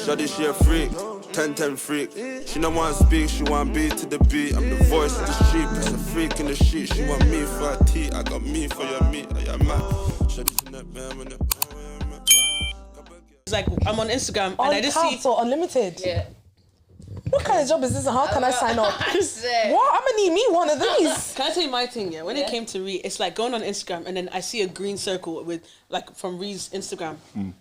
Shawty, she a freak, 10-10 freak. She don't want to speak, she want beat to the beat. I'm the voice of the street, plus a freak in the sheet. She want me for her tea, I got me for your meat. I am mad. Shawty in that bam and It's like I'm on Instagram and I just see so unlimited. Yeah. What kind of job is this and how can I sign up? I said, What? I'm gonna need me one of these. Can I tell you my thing? Yeah, when it came to Ree, it's like going on Instagram and then I see a green circle with like from Ree's Instagram.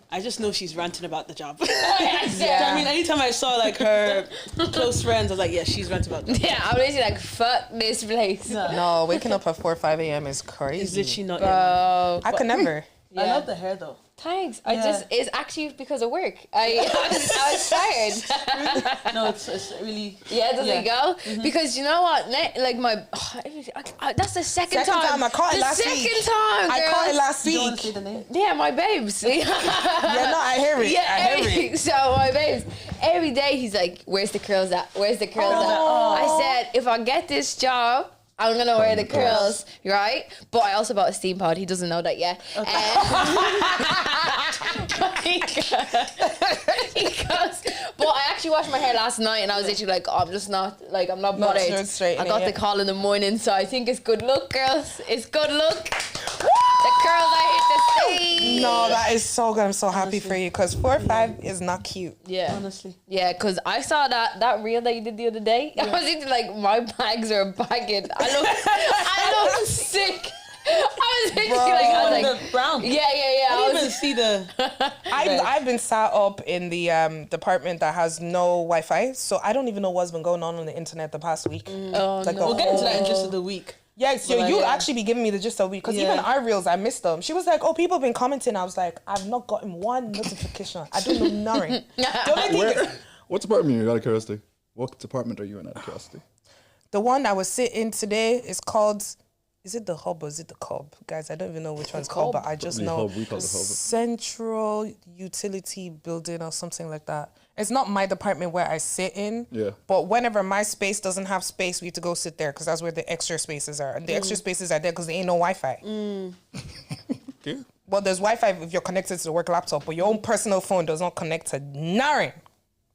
I just know she's ranting about the job. I mean, anytime I saw like her close friends, I was like, yeah, she's ranting about that. Yeah, I'm literally like, fuck this place. No, waking up at 4 or 5 a.m. is crazy. It's literally not. Bro. I could never. I love the hair though. Thanks. It's actually because of work. I was tired. No, it's really. Yeah, does it go? Because you know what? Like that's the second time. I caught it last week. The second time, I caught it last You don't want week. to say the name? Yeah, my babes. Yeah, no, I hear it. I hear it. So my babes, every day he's like, "Where's the curls at? Where's the curls at?" I said, "If I get this job, I'm gonna wear the curls, right?" But I also bought a steam pod. He doesn't know that yet. He goes, but I actually washed my hair last night, and I was literally like, I'm not bothered. I got the call in the morning, so I think it's good look, girls. It's good look. The curls are here to stay. No, that is so good. I'm so happy for you because 4 or 5 is not cute. Yeah, honestly. Yeah, because I saw that reel that you did the other day. I was into like my bags are bagging. I look sick. I was like brown. Yeah. I didn't even see the. I've been sat up in the department that has no Wi-Fi, so I don't even know what's been going on the internet the past week. Oh, like no. We'll get into that in just of the week. Yeah, so you'll actually be giving me the gist of the week because even our reels, I missed them. She was like, "Oh, people have been commenting." I was like, "I've not gotten one notification. I don't know nothing." What department are you out of curiosity? What department are you in out of curiosity? The one I was sitting today is called. Is it the hub or is it the cob? Guys, I don't even know which one's called, but I just know We call it the hub. Central Utility Building or something like that. It's not my department where I sit in, but whenever my space doesn't have space, we have to go sit there because that's where the extra spaces are. And the extra spaces are there because there ain't no Wi-Fi. Okay. Well, there's Wi-Fi if you're connected to the work laptop, but your own personal phone does not connect to nothing.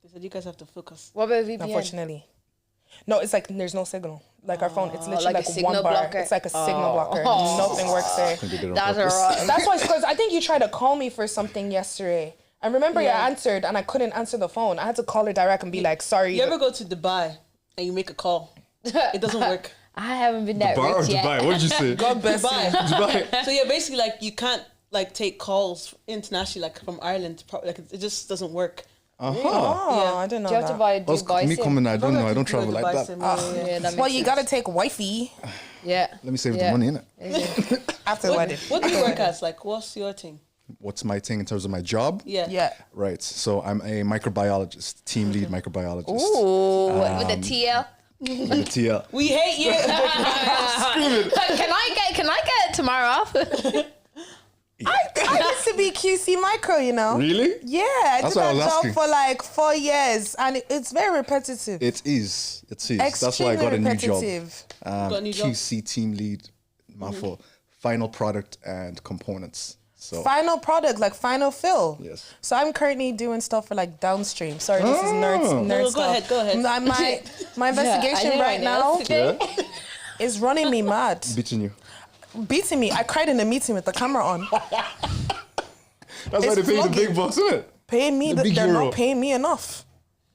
They said you guys have to focus. What about VPN? Unfortunately. No, it's like there's no signal. Like our phone, it's literally like a like signal one bar. blocker. It's like a signal blocker. Nothing works there. That's alright. That's why, because I think you tried to call me for something yesterday. I remember you answered and I couldn't answer the phone. I had to call her direct and be like, sorry. You ever go to Dubai and you make a call? It doesn't work. I haven't been that Dubai or rich yet. Dubai? What did you say? God bless you. Dubai. So yeah, basically like you can't like take calls internationally like from Ireland. Like it just doesn't work. Oh, I didn't know Do you have to that. buy a Dubai Me SIM? coming, I don't know. I don't travel like that. Yeah, that Well, makes you sense. gotta take wifey Yeah. Let me save the money, innit? after the wedding. What do you work as? Like, what's your thing? What's my thing in terms of my job? Yeah. Right. So I'm a microbiologist, team lead microbiologist. Ooh, with the TL. With a TL. We hate you. Can I get tomorrow off? I used to be QC micro, you know. Really? Yeah, I That's did what I that was job asking. for like 4 years and it's very repetitive. It is. That's why I got a new job. repetitive. Got a new job? QC team lead, mouthful, final product and components. So Final product, like final fill. Yes. So I'm currently doing stuff for like downstream. Sorry, this is nerd No, stuff. go ahead. My investigation right now yeah, is running me mad. beating you. Beating me. I cried in a meeting with the camera on. That's why they pay you the big bucks, isn't it? Paying me, The big they're euro. not paying me enough.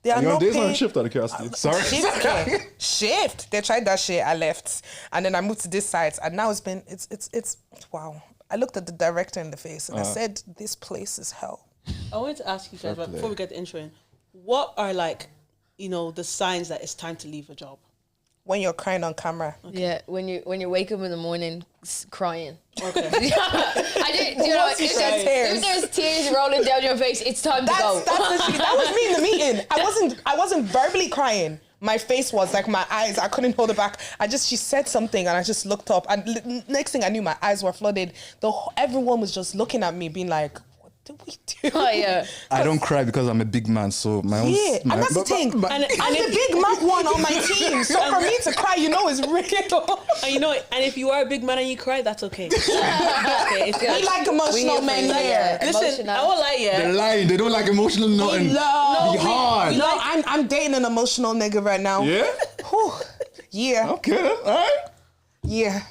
They are You're on not days on paying. shift out of curiosity. Sorry. Shift. They tried that shit. I left, and then I moved to this site, and now it's wow. I looked at the director in the face and I said, "This place is hell." I wanted to ask you guys, but before we get the intro in, what are like, the signs that it's time to leave a job? When you're crying on camera. Yeah, when you wake up in the morning crying. Okay. If there's tears rolling down your face, it's time to go. That was me in the meeting. I wasn't verbally crying. My face was like my eyes. I couldn't hold it back. She said something and I just looked up and next thing I knew, my eyes were flooded. Everyone was just looking at me being like, what do we do? Oh yeah. I don't cry because I'm a big man, so my own. Yeah, and that's the thing. I'm the big man one on my team, so for me to cry, you know, is real. And you know, and if you are a big man and you cry, that's okay. Okay, it's good. We like emotional men here. Listen, I won't lie, They're lying. They don't like emotional nothing. Be hard. You know, I'm dating an emotional nigga right now. Yeah? Whew. Yeah. Okay, all right. Yeah.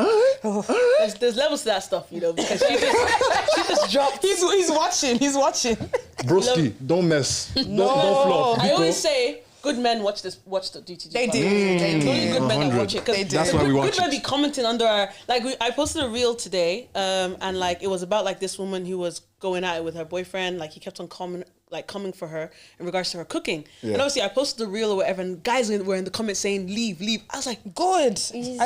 There's levels to that stuff, you know, because she just dropped. He's watching. He's watching. Broski, don't mess. Don't flop. I always say, good men watch the DTG. They do. Only good men that watch it. They do. That's why we watch Good men be commenting under our, like, I posted a reel today, and like it was about like this woman who was going at it with her boyfriend. Like he kept on coming for her in regards to her cooking. Yeah. And obviously I posted the reel or whatever, and guys were in the comments saying leave. I was like, good. I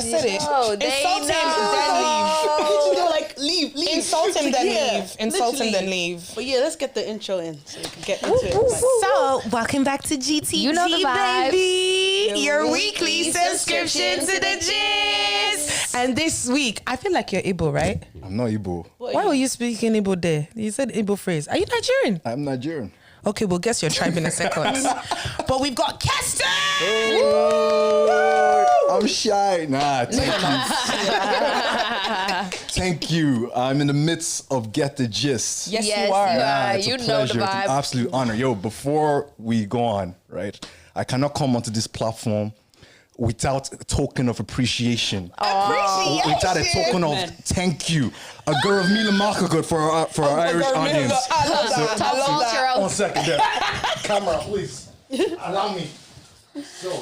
said it. Insult him, then leave. They were like, leave. Insult him, then leave. Insult him, then leave. But yeah, let's get the intro in so we can get into it. So, welcome back to GTG, You know the vibes. baby. Your weekly subscription to the gist. And this week, I feel like you're Igbo, right? I'm not Igbo. Why were you speaking Igbo there? You said Igbo phrase. Are you Nigerian? I'm Nigerian. Okay, we'll guess your tribe in a second. But we've got Kestine! I'm shy. Nah, thank you. I'm in the midst of Get the Gist. Yes, you are. It's a You know the pleasure. It's vibe. an absolute honor. Yo, before we go on, right, I cannot come onto this platform without a token of appreciation. Without a token of thank you. A girl of Mila Makakut for our Irish audience. I love that. I love that. 1 second there. Camera, please. Allow me. So. They're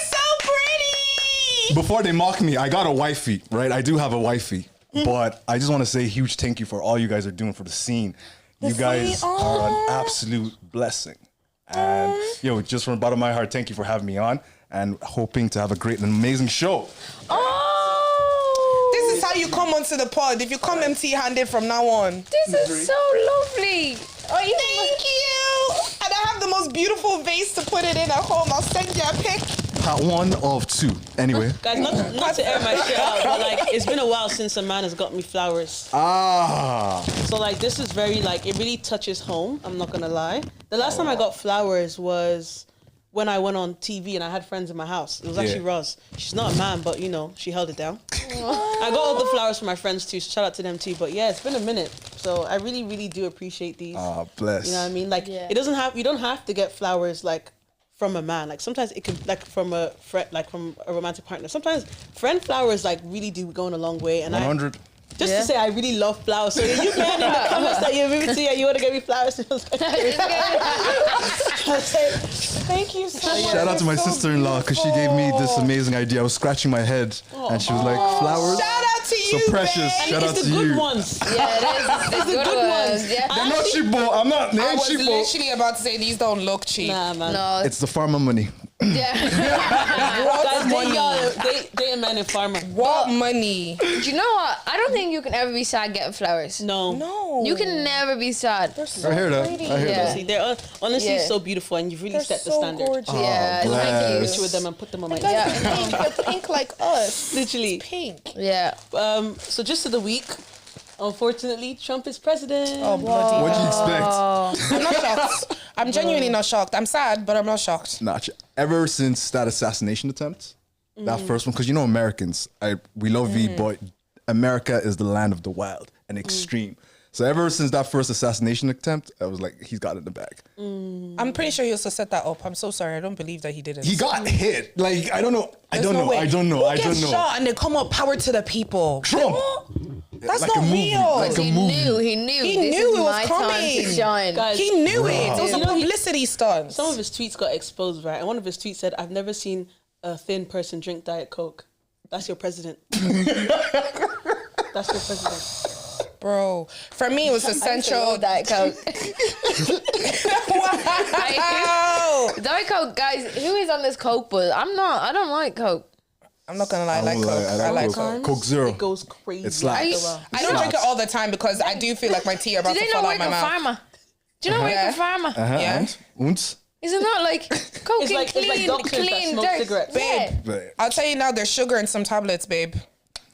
so pretty! Before they mock me, I got a wifey, right? I do have a wifey. But I just want to say a huge thank you for all you guys are doing for the scene. You guys are an absolute blessing. And yo, just from the bottom of my heart, thank you for having me on and hoping to have a great and amazing show. This is how you come onto the pod. If you come empty-handed from now on. This is so lovely. Thank you! And I have the most beautiful vase to put it in at home. I'll send you a pic. Part 1 of 2. Anyway. Guys, not to air my shit out, but like it's been a while since a man has got me flowers. So like this is very like it really touches home. I'm not gonna lie. The last time I got flowers was when I went on TV and I had friends in my house. It was actually Roz. She's not a man, but you know she held it down. I got all the flowers for my friends too. So shout out to them too. But yeah, it's been a minute. So I really, really do appreciate these. Bless. You know what I mean? Like it doesn't have. You don't have to get flowers like from a man. Like sometimes it could like from a friend, like from a romantic partner. Sometimes friend flowers like really do go a long way. And 100. Just to say, I really love flowers. So you can in the comments that you're moving to and you want to get me flowers. Thank you so much. Shout out to my sister-in-law because she gave me this amazing idea. I was scratching my head and she was like, flowers? Shout out to you, So precious. babe. Shout out It's to the good you. ones. Yeah, it is. It's the good ones. Yeah. They're not cheapo. I'm not. They I ain't was cheapo. literally about to say these don't look cheap. Nah, man. No. It's the farmer money. Yeah. Guys, they a man in farmer. What money? Do you know what? I don't think you can ever be sad getting flowers. No. You can never be sad. I hear that. I hear Yeah. that. See, they're honestly Yeah. so beautiful and you've really set the standard. Gorgeous. Yeah. bless. Thank you. Picture with them and put them on my Guys, they're pink. They're pink like us. Literally. Pink. Yeah. So just to the week, unfortunately, Trump is president. Oh, bloody. What do you expect? I'm not shocked. I'm genuinely not shocked. I'm sad, but I'm not shocked. Ever since that assassination attempt, that first one, because you know Americans, we love V, but America is the land of the wild and extreme. So ever since that first assassination attempt, I was like, he's got it in the bag. I'm pretty sure he also set that up. I'm so sorry. I don't believe that he did it. He got hit. Like, I don't know. I don't know. way. I don't know. Who I don't gets know. shot and they come up power to the people. Trump. That's Like not a movie, real. like a He movie. knew. He This knew is it was my time coming. to shine. Guys, He knew it. It was a You know, publicity stunt. some of his tweets got exposed, right? And one of his tweets said, "I've never seen a thin person drink Diet Coke." That's your president. That's your president. Bro, for me, it was essential. Diet Coke. Wow. Diet Coke, guys. Who is on this Coke buzz? I'm not. I don't like Coke. I'm not gonna lie, I like Coke. I like Coke. Coke Zero. It goes crazy. It's like I don't drink it all the time because I do feel like my tea are about Do to they fall know out work my a mouth. farmer? Do you know work a farmer? Yeah. And? Is it not like Coke It's like clean, doctors that clean smoke dirt? cigarettes. Yeah. But I'll tell you now, there's sugar in some tablets, babe.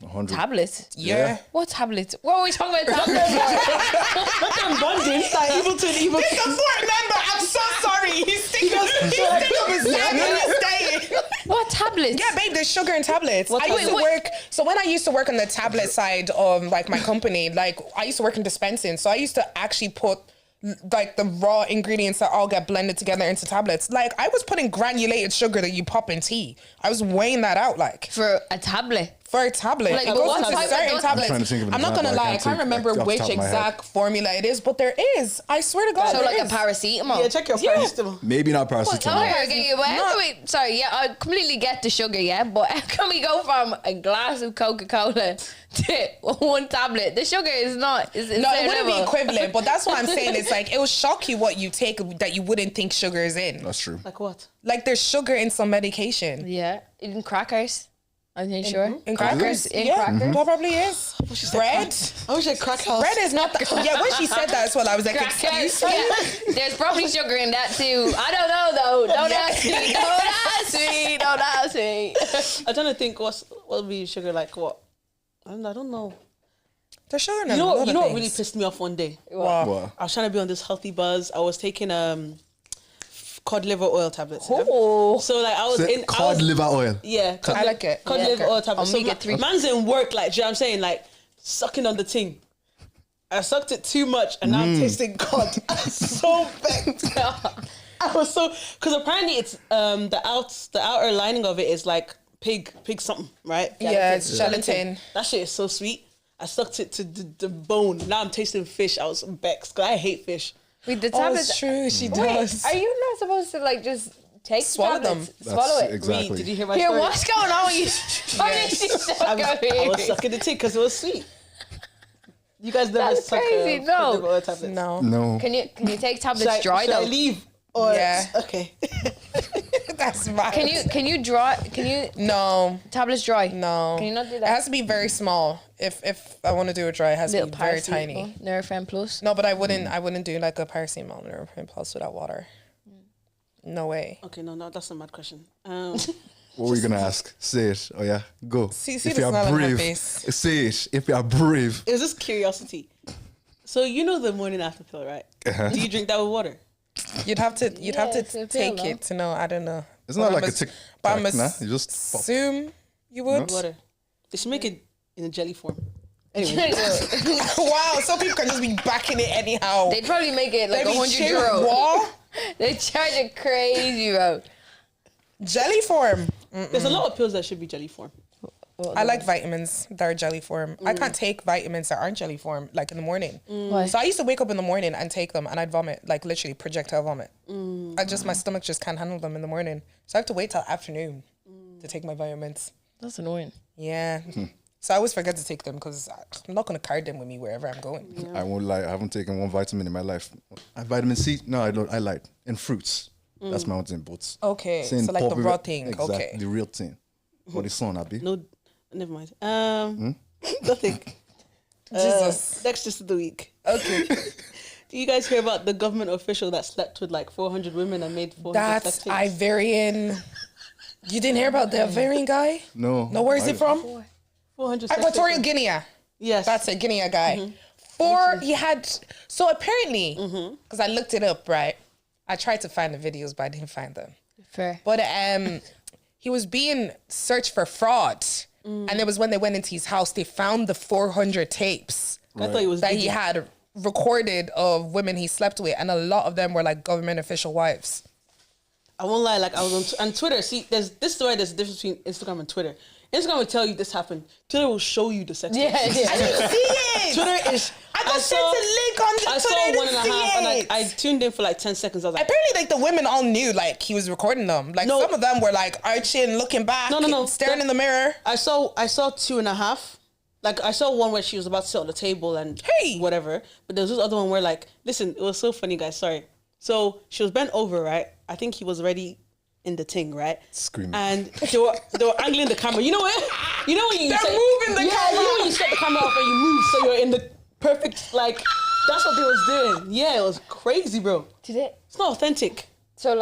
100. Tablets? Yeah. What tablets? What are we talking about tablets for? Not them bonding. Like evil to evil. This is what remember. I'm so sorry. He's sticking up his leg. What tablets? Yeah, babe, there's sugar in tablets. I used to work. So when I used to work on the tablet side of like my company, like I used to work in dispensing. So I used to actually put like the raw ingredients that all get blended together into tablets. Like I was putting granulated sugar that you pop in tea. I was weighing that out like For a tablet? for a tablet. Like, It but goes what into type of certain those- tablets. I'm trying to think of an I'm not gonna example. I lie, I can't can't think, remember like, off the which top of my head. exact formula it is, but there is. I swear to God. So there like a is. paracetamol? Yeah, check your paracetamol. Maybe not paracetamol. Sorry, yeah, I completely get the sugar, yeah, but how can we go from a glass of Coca-Cola to one tablet? The sugar is not. No, it wouldn't be equivalent, but that's what I'm saying. It's like, it will shock you what you take that you wouldn't think sugar is in. That's true. Like what? Like there's sugar in some medication. Yeah, in crackers. I'm not sure. In crackers? In Yeah, crackers. probably is. Bread? I wish I crack house. Bread is not the... Yeah, when she said that as well, I was like, Crackers. excuse me? Yeah. There's probably sugar in that too. I don't know though. Don't ask me. Don't ask me. Don't ask me. I'm trying to think what would be sugar like what? I don't know. There's sugar in You a know lot what? of Really things. pissed me off one day. Wow. What? I was trying to be on this healthy buzz. I was taking cod liver oil tablets. Oh. So like I was in Cod liver oil. Yeah, I like it. Cod Yeah. liver oil tablets. So Omega-3. man's in work, like, do you know what I'm saying? Like sucking on the thing. I sucked it too much and now I'm tasting cod. I'm so vexed. I was so, because apparently it's the outer lining of it is like pig something, right? Yeah, it's gelatin. That shit is so sweet. I sucked it to the bone. Now I'm tasting fish. I was vexed because I hate fish. With the Oh, tablets. it's true. She Wait, does. are you not supposed to like just take Swallow the tablets? them. Swallow it. Exactly. Reed, did you hear my Here, story? what's going on with you? I was sucking the tea because it was sweet. You guys never That's suck crazy, cod no. liver oil tablets. No. No. Can you take tablets dry should though? I leave? Or, Yeah. Okay. That's right. Can you dry? Can you No. tablets dry? No. Can you not do It that? has to be very small. If I want to do it dry, it has to Little be very tiny. Nurofen Plus. No, but I wouldn't do like a paracetamol or a pulse without water. No way. Okay, no, that's a mad question. What were you gonna ask? Say it. Oh yeah, go. See if the you are smile on her brave, face. say it. If you are brave. It was just curiosity. So you know the morning after pill, right? Uh-huh. Do you drink that with water? You'd have to it's a pill, take no? it to know. I don't know. It's not But like I'm a tick. But I'm Nah, you just pop. assume you would. Water. They should make it in a jelly form. Anyway, Wow, some people can just be backing it anyhow. They'd probably make it like They be 100 cheering euro. raw They charge it crazy, bro. jelly form. there's a lot of pills that should be jelly form. I like vitamins that are jelly form. I can't take vitamins that aren't jelly form, like in the morning. Why? So I used to wake up in the morning and take them, and I'd vomit, like literally projectile vomit. My stomach just can't handle them in the morning, so I have to wait till afternoon to take my vitamins. That's annoying. Yeah. So I always forget to take them because I'm not gonna carry them with me wherever I'm going. I won't lie. I haven't taken one vitamin in my life. Vitamin C? No, I don't. I lied. And fruits. That's my own thing. But Okay, saying so like the pop- raw thing. Exactly, Okay. the real thing. What is son, Abby? No, never mind. Nothing. Jesus. Next just of the week. Okay. Do you guys hear about the government official that slept with like 400 women and made 400 That's sex tapes? Ivarian. You didn't hear about the Ivarian guy? No. No, where's it from? 400 sex Equatorial tapes. Guinea. Yes. That's a Guinea guy. He had, so apparently, because I looked it up, right? I tried to find the videos, but I didn't find them. Fair. But he was being searched for fraud. And it was when they went into his house, they found the 400 tapes I thought it was that he Diddy. had recorded of women he slept with. And a lot of them were like government official wives. I won't lie, like I was on Twitter. See, this is why there's a difference between Instagram and Twitter. Instagram will tell you this happened. Twitter will show you the sex tapes. I didn't see it. Twitter is. I got sent a link on the I Twitter. saw I one and a didn't half, see and it. I tuned in for like 10 seconds. I was like, Apparently, like the women all knew, like he was recording them. Like No. some of them were like arching, looking back, No. staring in the mirror. I saw 2.5. Like I saw one where she was about to sit on the table and Hey! whatever. But there was this other one where like, listen, it was so funny, guys. Sorry. So she was bent over, right? I think he was already in the thing, right? Screaming. And they were angling the camera. You know what? You know when you They're set, moving the You know camera. when you set the camera up and you move so you're in the perfect like. That's what they was doing. Yeah, it was crazy, bro. Did it? It's not authentic. So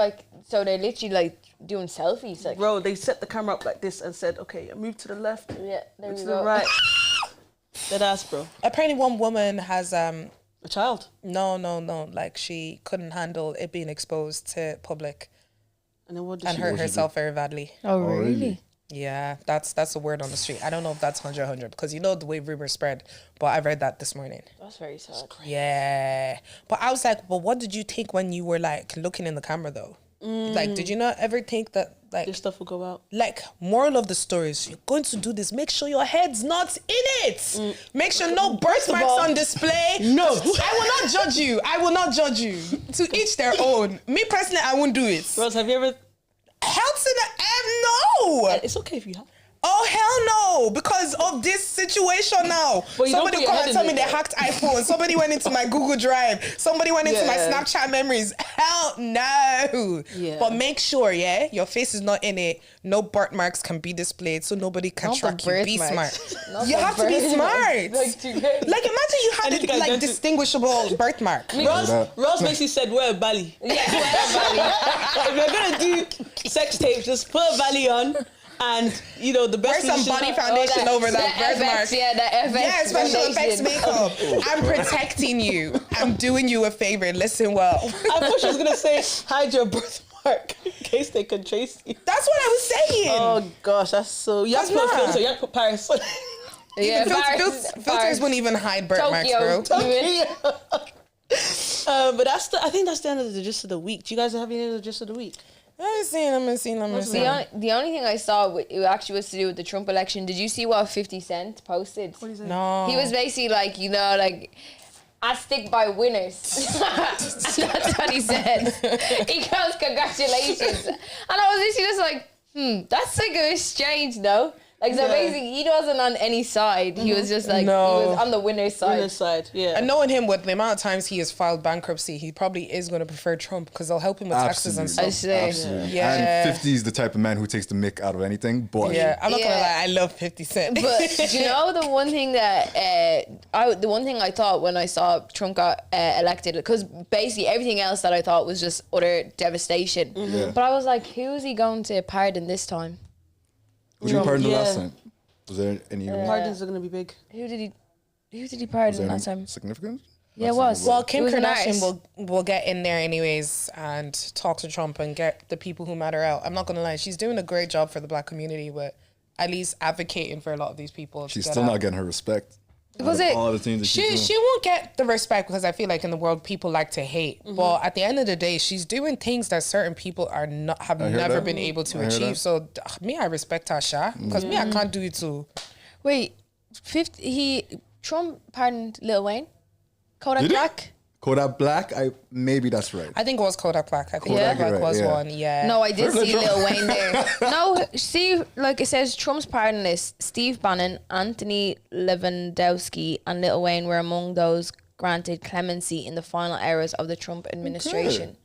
they literally like doing selfies. Like, bro, they set the camera up like this and said, "Okay, move to the left, yeah, there move we to go. the right." Dead ass, bro. Apparently, one woman has A child. no, like she couldn't handle it being exposed to public And then what did and she hurt do? herself very badly. Oh, really? Yeah, that's the word on the street. I don't know if that's 100 because you know the way rumors spread, but I read that this morning. That's very sad. Yeah, but I was like, but what did you think when you were like looking in the camera though? Like, did you not ever think that like This stuff will go out. like moral of the story is you're going to do this, make sure your head's not in it. Make sure no birthmarks on display. No. I will not judge you. I will not judge you. To each their own. Me personally, I won't do it. Rose, have you ever? Hell to the no. It's okay if you have. Oh hell no! Because of this situation now. But you don't Somebody put your come head and in tell me it, they though. hacked iPhone. Somebody went into my Google Drive. Somebody went into my Yeah. Snapchat memories. Hell no! Yeah. But make sure, yeah, your face is not in it. No birthmarks can be displayed, so nobody can Not the track you. Be birthmarks. smart. Not You the have to be smart. birthmarks. Like, Like imagine you had I think a I like went to- distinguishable birthmark. Rose basically said, "Wear a Bali." yeah, whatever. If you're gonna do sex tapes, just put a Bali on, and you know the Wear best. some position- body foundation over that birthmark. Yeah, the FX. Yeah, special effects foundation. makeup. I'm protecting you. I'm doing you a favor. Listen well. I thought she was gonna say, "Hide your birthmark in case they can trace you." That's what I was saying. Oh gosh, that's so. You have to That's put a mad. filter. You have to put Paris. Yeah, Filters wouldn't even hide birthmarks, bro. Tokyo. But I think that's the end of the gist of the week. Do you guys have any of the gist of the week? Let me see. The only thing I saw it actually was to do with the Trump election. Did you see what 50 Cent posted? No. He was basically like, you know, like, I stick by winners. And that's what he said. He goes, congratulations. And I was literally just like, that's like a strange, though. Like, so basically, he wasn't on any side. He was just like, he was on the winner's side. Winner's side, yeah. And knowing him with the amount of times he has filed bankruptcy, he probably is going to prefer Trump because they'll help him with taxes and stuff. I say. Absolutely. Yeah. And 50 is the type of man who takes the mick out of anything. But Yeah, I'm not gonna Yeah. lie, I love 50 Cent. But you know the one thing that the one thing I thought when I saw Trump got elected, because basically everything else that I thought was just utter devastation. Yeah. But I was like, who is he going to pardon this time? who did you pardon the Yeah. last time? Was there any Pardons are gonna be big. Who did he was pardon there last any time? significant? Yeah, it was. Well, Kim It was an Kardashian artist. will get in there anyways and talk to Trump and get the people who matter out. I'm not gonna lie, she's doing a great job for the black community, but at least advocating for a lot of these people. She's to get still out. not getting her respect. Was Out of it? all the things that she's doing. She won't get the respect because I feel like in the world people like to hate. But at the end of the day, she's doing things that certain people are not have hear never that. been able to I hear achieve. that. So me, I respect her, Sha, because me, I can't do it too. Wait, Trump pardoned Lil Wayne? Kodak Did he? Black? Kodak Black, maybe that's right. I think it was Kodak Black. I think Kodak, Kodak Black right, was yeah. one. Yeah. No, I did see Lil Wayne there. No, see, like it says, Trump's pardon list: Steve Bannon, Anthony Lewandowski, and Lil Wayne were among those granted clemency in the final hours of the Trump administration.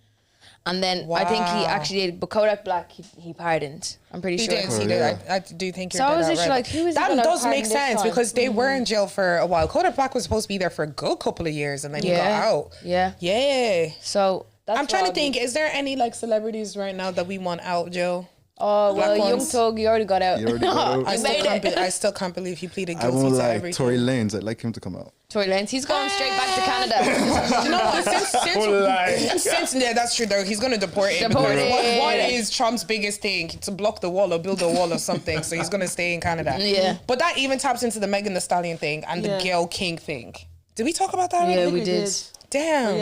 And then I think he Wow. actually did, but Kodak Black, he pardoned. I'm pretty He sure. did. He did. I do think you're So I dead was out just right. like, who is he that gonna does pardon make this sense time? because they were in jail for a while. Kodak Black was supposed to be there for a good couple of years and then he got out. Yeah. Yeah. So that's I'm trying to why think, is there any like celebrities right now that we want out, Joe? Oh, well, Black Young ones. Thug, you already got out. You already got out. I You still, made can't it. I still can't believe he pleaded I guilty won't to like everything. Tory Lanez. I'd like him to come out. Tory Lanez, he's going straight back to Canada. You know what? Since yeah, that's true though. He's gonna deport him. Deport because him. what is Trump's biggest thing? To block the wall or build a wall or something. So he's gonna stay in Canada. Yeah. But that even taps into the Megan Thee Stallion thing and the Yeah. Gayle King thing. Did we talk about that already? Yeah, think we we did. did. Damn.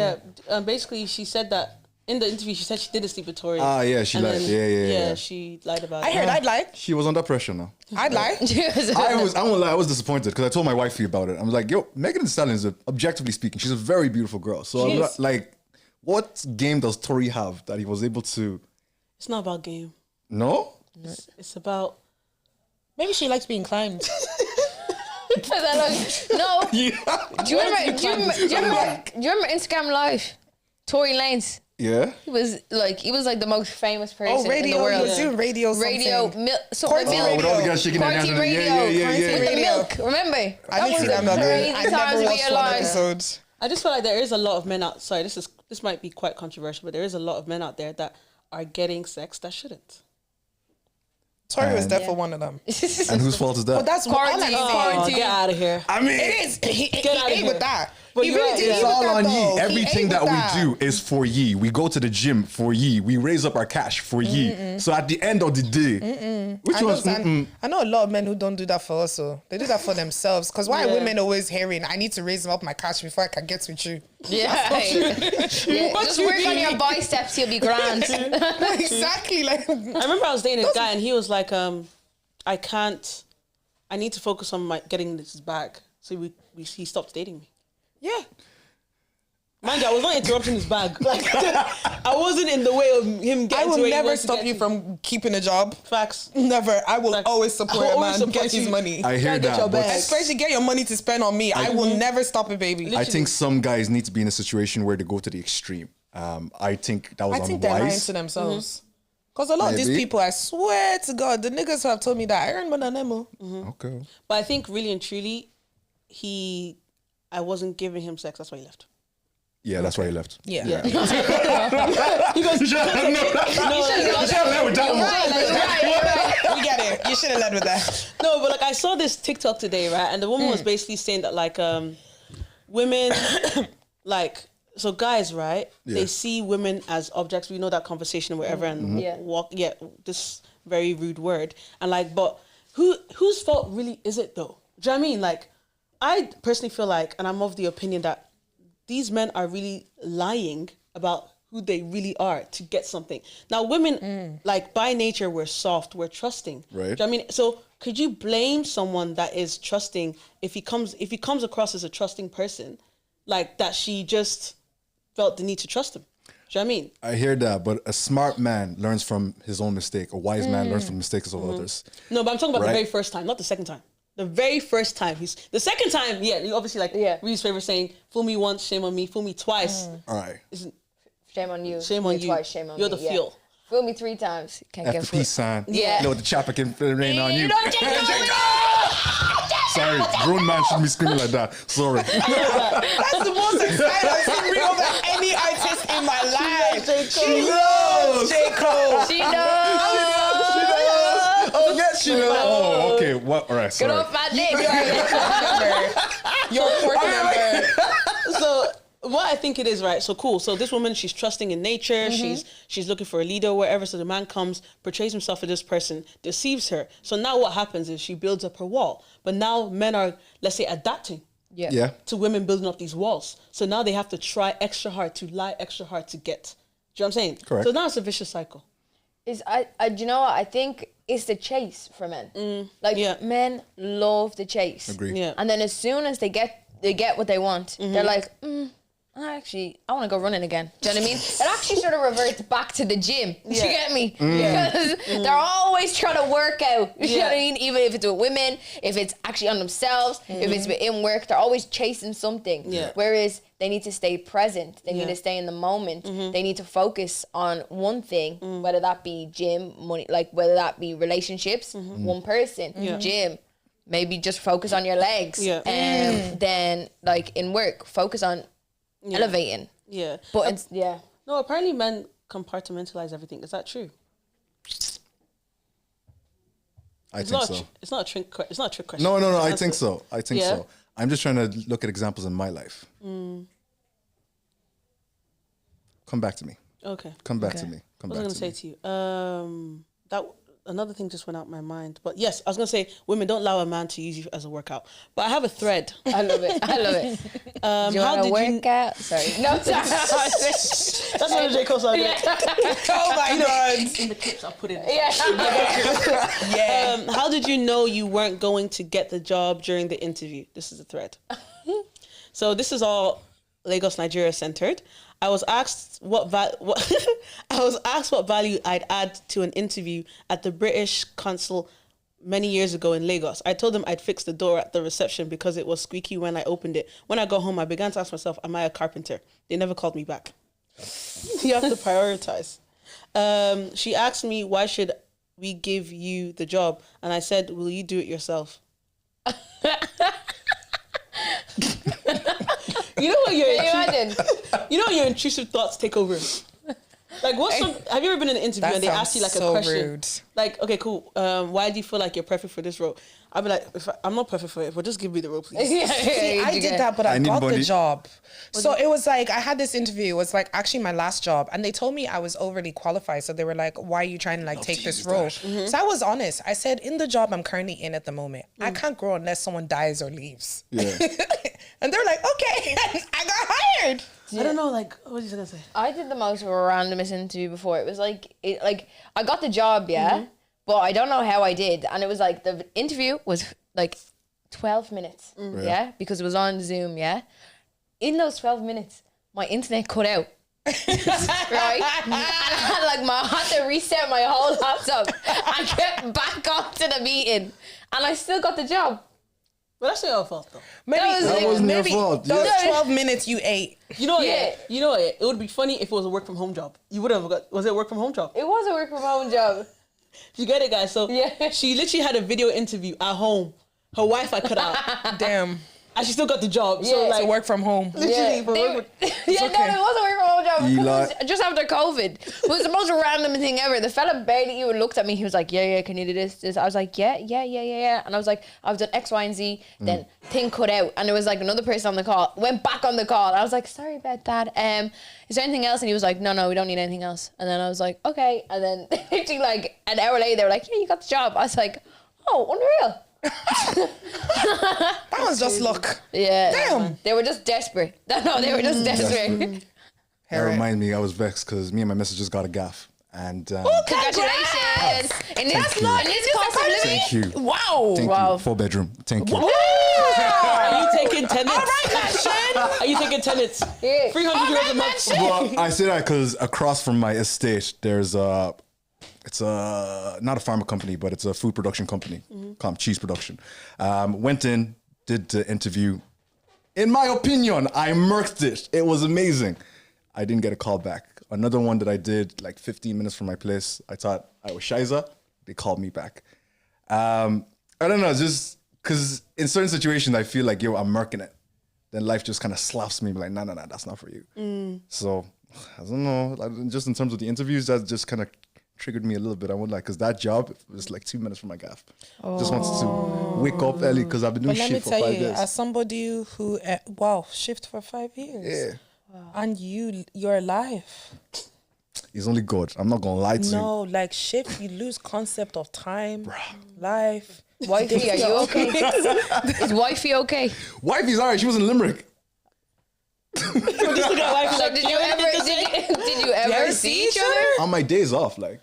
Yeah, basically she said that in the interview. She said she didn't sleep with Tory. Ah, yeah, she And lied. then- Yeah. She lied about I it. heard I'd lie. She was under pressure now. I'd lie. I won't lie, I was disappointed because I told my wifey about it. I was like, yo, Megan Thee Stallion is, objectively speaking, she's a very beautiful girl. So She I'm is. not, like, what game does Tory have that he was able to... It's not about game. No? It's about Maybe she likes being climbed. No. Do you remember Instagram Live? Tory Lanez. Yeah? He was like the most famous person Oh, in the radio. He world. was doing radio Radio, something. something Quarantine Oh, with all the radio. guys shaking their hands. Party radio. Yeah. With the milk, remember? I That didn't was see the that milk. crazy I times never of watched your one life. episode. I just feel like there is a lot of men out. Sorry, this might be quite controversial, but there is a lot of men out there that are getting sex that shouldn't. Tori was definitely one of them. And whose fault is that? But that's Quarantine. Get out of here. I mean, it is. He outta ate here. with that. But He you're really right, did yeah. eat it's with all that, on ye. though. He Everything ate that with we that. do is for ye. We go to the gym for ye. We raise up our cash for ye. So at the end of the day, which was I know a lot of men who don't do that for us. So they do that for themselves. Because why are women always hearing, I need to raise up my cash before I can get with you? Yeah. Just work on your biceps, you'll be grand. Exactly. Like, I remember I was dating a guy and he was like, I need to focus on getting this bag. So he stopped dating me. yeah. Mind you, I was not interrupting his bag. Like, I wasn't in the way of him getting I to will where he never wants to stop get you to. from keeping a job. Facts. Never. I will Facts. always support I'll a always man support get his you. money. I hear Gotta get your that, but bag. Especially get your money to spend on me. I will never stop it, baby. I think some guys need to be in a situation where they go to the extreme. I think that was I think they're lying unwise. to themselves. Because a lot of these Maybe. people, I swear to God, the niggas who have told me that I earn more than them. Okay. But I think really and truly, I wasn't giving him sex. That's why he left. Yeah, that's why he left. Yeah. He goes, You should have led with that one. We get it. You should have led with that. no, but like I saw this TikTok today, right? And the woman was basically saying that like women, like, so guys, right? Yeah. They see women as objects. We know that conversation or whatever, and this very rude word. And like, but whose fault really is it though? Do you know what I mean? Like, I personally feel like, and I'm of the opinion that these men are really lying about who they really are to get something. Now, women, like by nature, we're soft, we're trusting. Right. Do you know what I mean? So could you blame someone that is trusting if he comes across as a trusting person, like that she just felt the need to trust him? Do you know what I mean? I hear that, but a smart man learns from his own mistake. A wise man learns from the mistakes of others. No, but I'm talking about Right. the very first time, not the second time. The very first time. The second time, yeah, you obviously like Ree's favorite saying, fool me once, shame on me, fool me twice. All right. Shame on you. Shame Fool on me you. Twice, shame on You're me. the fuel. Fool me 3 times. Can't At get the fooled. peace sign. Yeah. No, the chopper can rain on you. don't take Sorry, grown man shouldn't be screaming like that. Sorry. That's the most excited I've seen me over any artist in my life. She knows. J. Cole. She knows. Oh, yes, she knows. Oh, okay. What? All right, Get sorry. off my dick. You're a fourth member. So what I think it is, right? So cool. So this woman, she's trusting in nature. She's looking for a leader or wherever. So the man comes, portrays himself as this person, deceives her. So now what happens is she builds up her wall. But now men are, let's say, adapting Yeah. to women building up these walls. So now they have to try extra hard, to lie extra hard to get. Do you know what I'm saying? Correct. So now it's a vicious cycle. Do you know what? I think it's the chase for men. Men love the chase. Agree. Yeah. And then as soon as they get what they want, they're like, I want to go running again. Do you know what I mean? It actually sort of reverts back to the gym. Do you get me? Because they're always trying to work out. You know what I mean? Even if it's with women, if it's actually on themselves, if it's in work, they're always chasing something. Yeah. Whereas they need to stay present. They need to stay in the moment. They need to focus on one thing, whether that be gym, money, like whether that be relationships, one person, gym. Maybe just focus on your legs. Yeah. And then like in work, focus on elevating. Yeah. But it's, No, apparently men compartmentalize everything. Is that true? I think so. It's not a trick question. No, I That's think it. so. I think Yeah? so. I'm just trying to look at examples in my life. Come back to me. Okay. Come back to me. Come What was I back going to to say me. to you? That another thing just went out my mind. But yes, I was going to say, women, don't allow a man to use you as a workout. But I have a thread. I love it. I love it. Do you how want to did work you- out? Sorry. No, sorry. That's what J. Cole song. Oh my God. In the clips I'll put in. Yeah. How did you know you weren't going to get the job during the interview? This is the thread. So this is all Lagos, Nigeria centered. I was asked what value I'd add to an interview at the British consul many years ago in Lagos. I told them I'd fix the door at the reception because it was squeaky when I opened it. When I got home, I began to ask myself, am I a carpenter? They never called me back. You have to prioritize. She asked me, why should we give you the job? And I said, will you do it yourself? You know when Can you imagine? you know when your intrusive thoughts take over. Like, have you ever been in an interview and they ask you like a question? Rude. Like, okay, cool. Why do you feel like you're perfect for this role? I'd be like, I'm not perfect for it, but just give me the role, please. See, I did that, but I got the job. So it was like, I had this interview. It was like actually my last job. And they told me I was overly qualified. So they were like, why are you trying to like take this role? So I was honest. I said, in the job I'm currently in at the moment, I can't grow unless someone dies or leaves. Yeah. And they're like, okay, I got hired. I don't know, like, what was you gonna say? I did the most randomest interview before. It was like, I got the job, but I don't know how I did. And it was like, the interview was like 12 minutes, because it was on Zoom, In those 12 minutes, my internet cut out. Right? And I had to reset my whole laptop and get back onto the meeting. And I still got the job. But that's not your fault, though. Maybe that wasn't your fault. Those 12 minutes you ate. You know, it would be funny if it was a work from home job. You would have got. Was it a work from home job? It was a work from home job. You get it, guys. So she literally had a video interview at home. Her Wi-Fi cut out. Damn. And she still got the job. Yeah, so like work from home. Literally, it was a work from home job. It was just after COVID. It was the most random thing ever. The fella barely even looked at me. He was like, yeah, can you do this? I was like, yeah. And I was like, I've done X, Y, and Z. Then thing cut out. And there was like another person on the call. Went back on the call. I was like, sorry about that. Is there anything else? And he was like, no, we don't need anything else. And then I was like, okay. And then literally like an hour later, they were like, yeah, you got the job. I was like, oh, unreal. That was just luck. Yeah. Damn. They were just desperate. No, they were just desperate. That reminds me, I was vexed because me and my missus just got a gaff. And congratulations. In this cost of living. Thank you. Wow. Thank you. 4-bedroom. Thank you. Are you taking tenants? All right, Are you taking tenants? Yeah. 300 euros a month. Well, I say that because across from my estate, there's it's not a pharma company, but it's a food production company called Cheese Production. Went in, did the interview. In my opinion, I murked it. It was amazing. I didn't get a call back. Another one that I did like 15 minutes from my place. I thought I was Shiza. They called me back. I don't know, just because in certain situations I feel like, I'm murking it. Then life just kind of slaps me like, nah, that's not for you. So I don't know. Just in terms of the interviews, that just kind of triggered me a little bit. I won't lie, because that job was like 2 minutes from my gaff. Just wanted to wake up early because I've been doing shit for 5 years. As somebody who, shift for 5 years. Yeah. Wow. And you're alive. He's only God. I'm not gonna lie to you. No, like shift, you lose concept of time, life. Wifey, are you okay? Is wifey okay? Wifey's alright. She was in Limerick. So did you ever see each other? On my days off, like.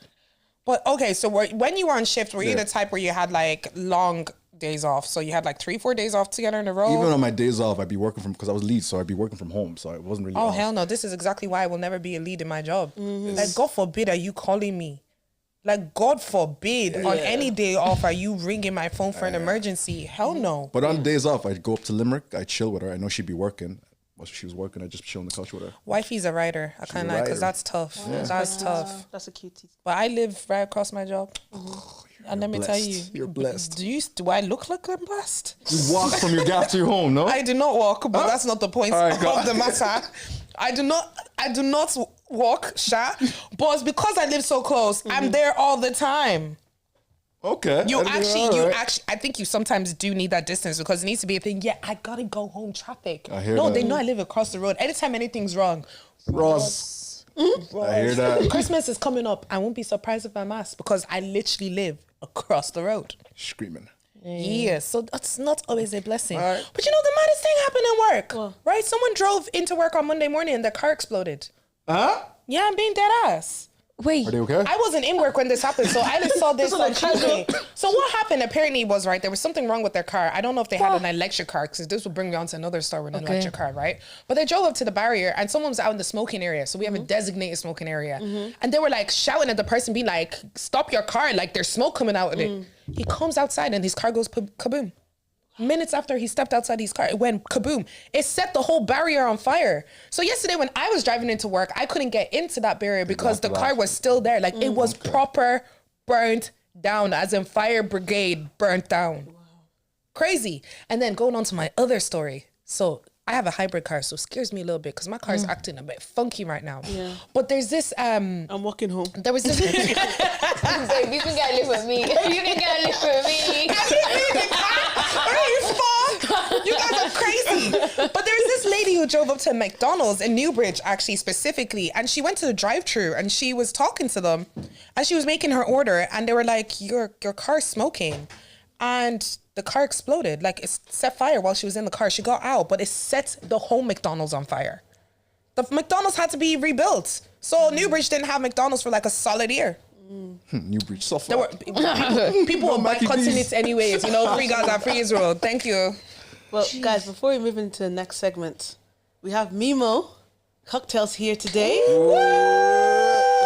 But okay, so when you were on shift, were you the type where you had like long days off? So you had like 3-4 days off together in a row? Even on my days off, I'd be working because I was lead, so I'd be working from home, so it wasn't really off. Hell no, this is exactly why I will never be a lead in my job. Like, God forbid are you calling me. Like, God forbid on any day off are you ringing my phone for an emergency. Hell no. But on days off, I'd go up to Limerick, I'd chill with her. I know she'd be working. Once she was working, I'd just chill on the couch with her. Wifey's a writer. I can't lie, because that's tough. Yeah. That's tough. That's a cutie. But I live right across my job. And let me tell you, you're blessed. Do I look like I'm blessed? You walk from your gaff to your home, no? I do not walk, but that's not the point of the matter. I do not walk, Sha. But it's because I live so close. I'm there all the time. Okay. You actually, I think you sometimes do need that distance because it needs to be a thing. Yeah, I gotta go home. Traffic. I hear that. They know I live across the road. Anytime anything's wrong, Ross. I hear that. Christmas is coming up. I won't be surprised if I'm asked because I literally live across the road. Screaming. Yeah, so that's not always a blessing. Right. But you know, the maddest thing happened at work, right? Someone drove into work on Monday morning and their car exploded. Huh? Yeah, I'm being dead ass. Wait. Are they okay? I wasn't in work when this happened, so I just saw this on Tuesday. So what happened apparently was, there was something wrong with their car. I don't know if they had an electric car, because this will bring me on to another story with an electric car, right? But they drove up to the barrier and someone was out in the smoking area. So we have a designated smoking area. And they were like shouting at the person, being like, stop your car, like there's smoke coming out of it. He comes outside and his car goes kaboom. Minutes after he stepped outside his car, it went kaboom. It set the whole barrier on fire. So yesterday when I was driving into work, I couldn't get into that barrier because the car was still there. Like it was proper burnt down, as in fire brigade burnt down. Wow. Crazy. And then going on to my other story. So I have a hybrid car, so it scares me a little bit because my car is acting a bit funky right now. Yeah. But there's this. I'm walking home. There was this. Babe, you can get a lift with me. You can get a lift with me. Are you far? You guys are crazy. But there was this lady who drove up to McDonald's in Newbridge, actually specifically, and she went to the drive-thru and she was talking to them, and she was making her order, and they were like, "Your car's smoking," and the car exploded. Like, it set fire while she was in the car. She got out, but it set the whole McDonald's on fire. The McDonald's had to be rebuilt. So Newbridge didn't have McDonald's for like a solid year. Newbridge suffered. There were people were boycotting it anyways. You know, free Gaza, free Israel. Thank you. Well, guys, before we move into the next segment, we have Mimu cocktails here today.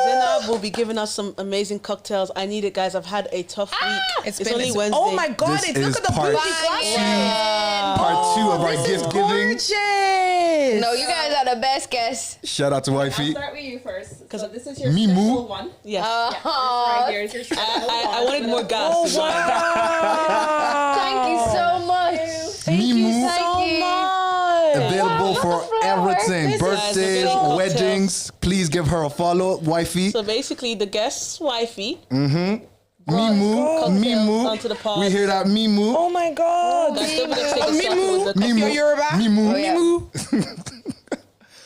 Zainab will be giving us some amazing cocktails. I need it, guys. I've had a tough week. It's only Wednesday. Oh my God! Look at the bougie glasses. Part 2 of our gift giving. Gorgeous. No, you guys are the best guests. Shout out to Wifey. I'll start with you first. So this is your Mimu. special one. Yes. Right here is your special one. I wanted more gas. Oh, wow. Thank you so much. Mimu. Thank you. Available for everything. Birthdays, Cocktails. weddings. Please give her a follow, Wifey. So basically, the guest's wifey. Mimu. Onto the pod. We hear that Mimu. Oh my God. Guys, don't forget to take a shot with the Mimu. You're Yoruba? Mimu. Oh, yeah. Mimu.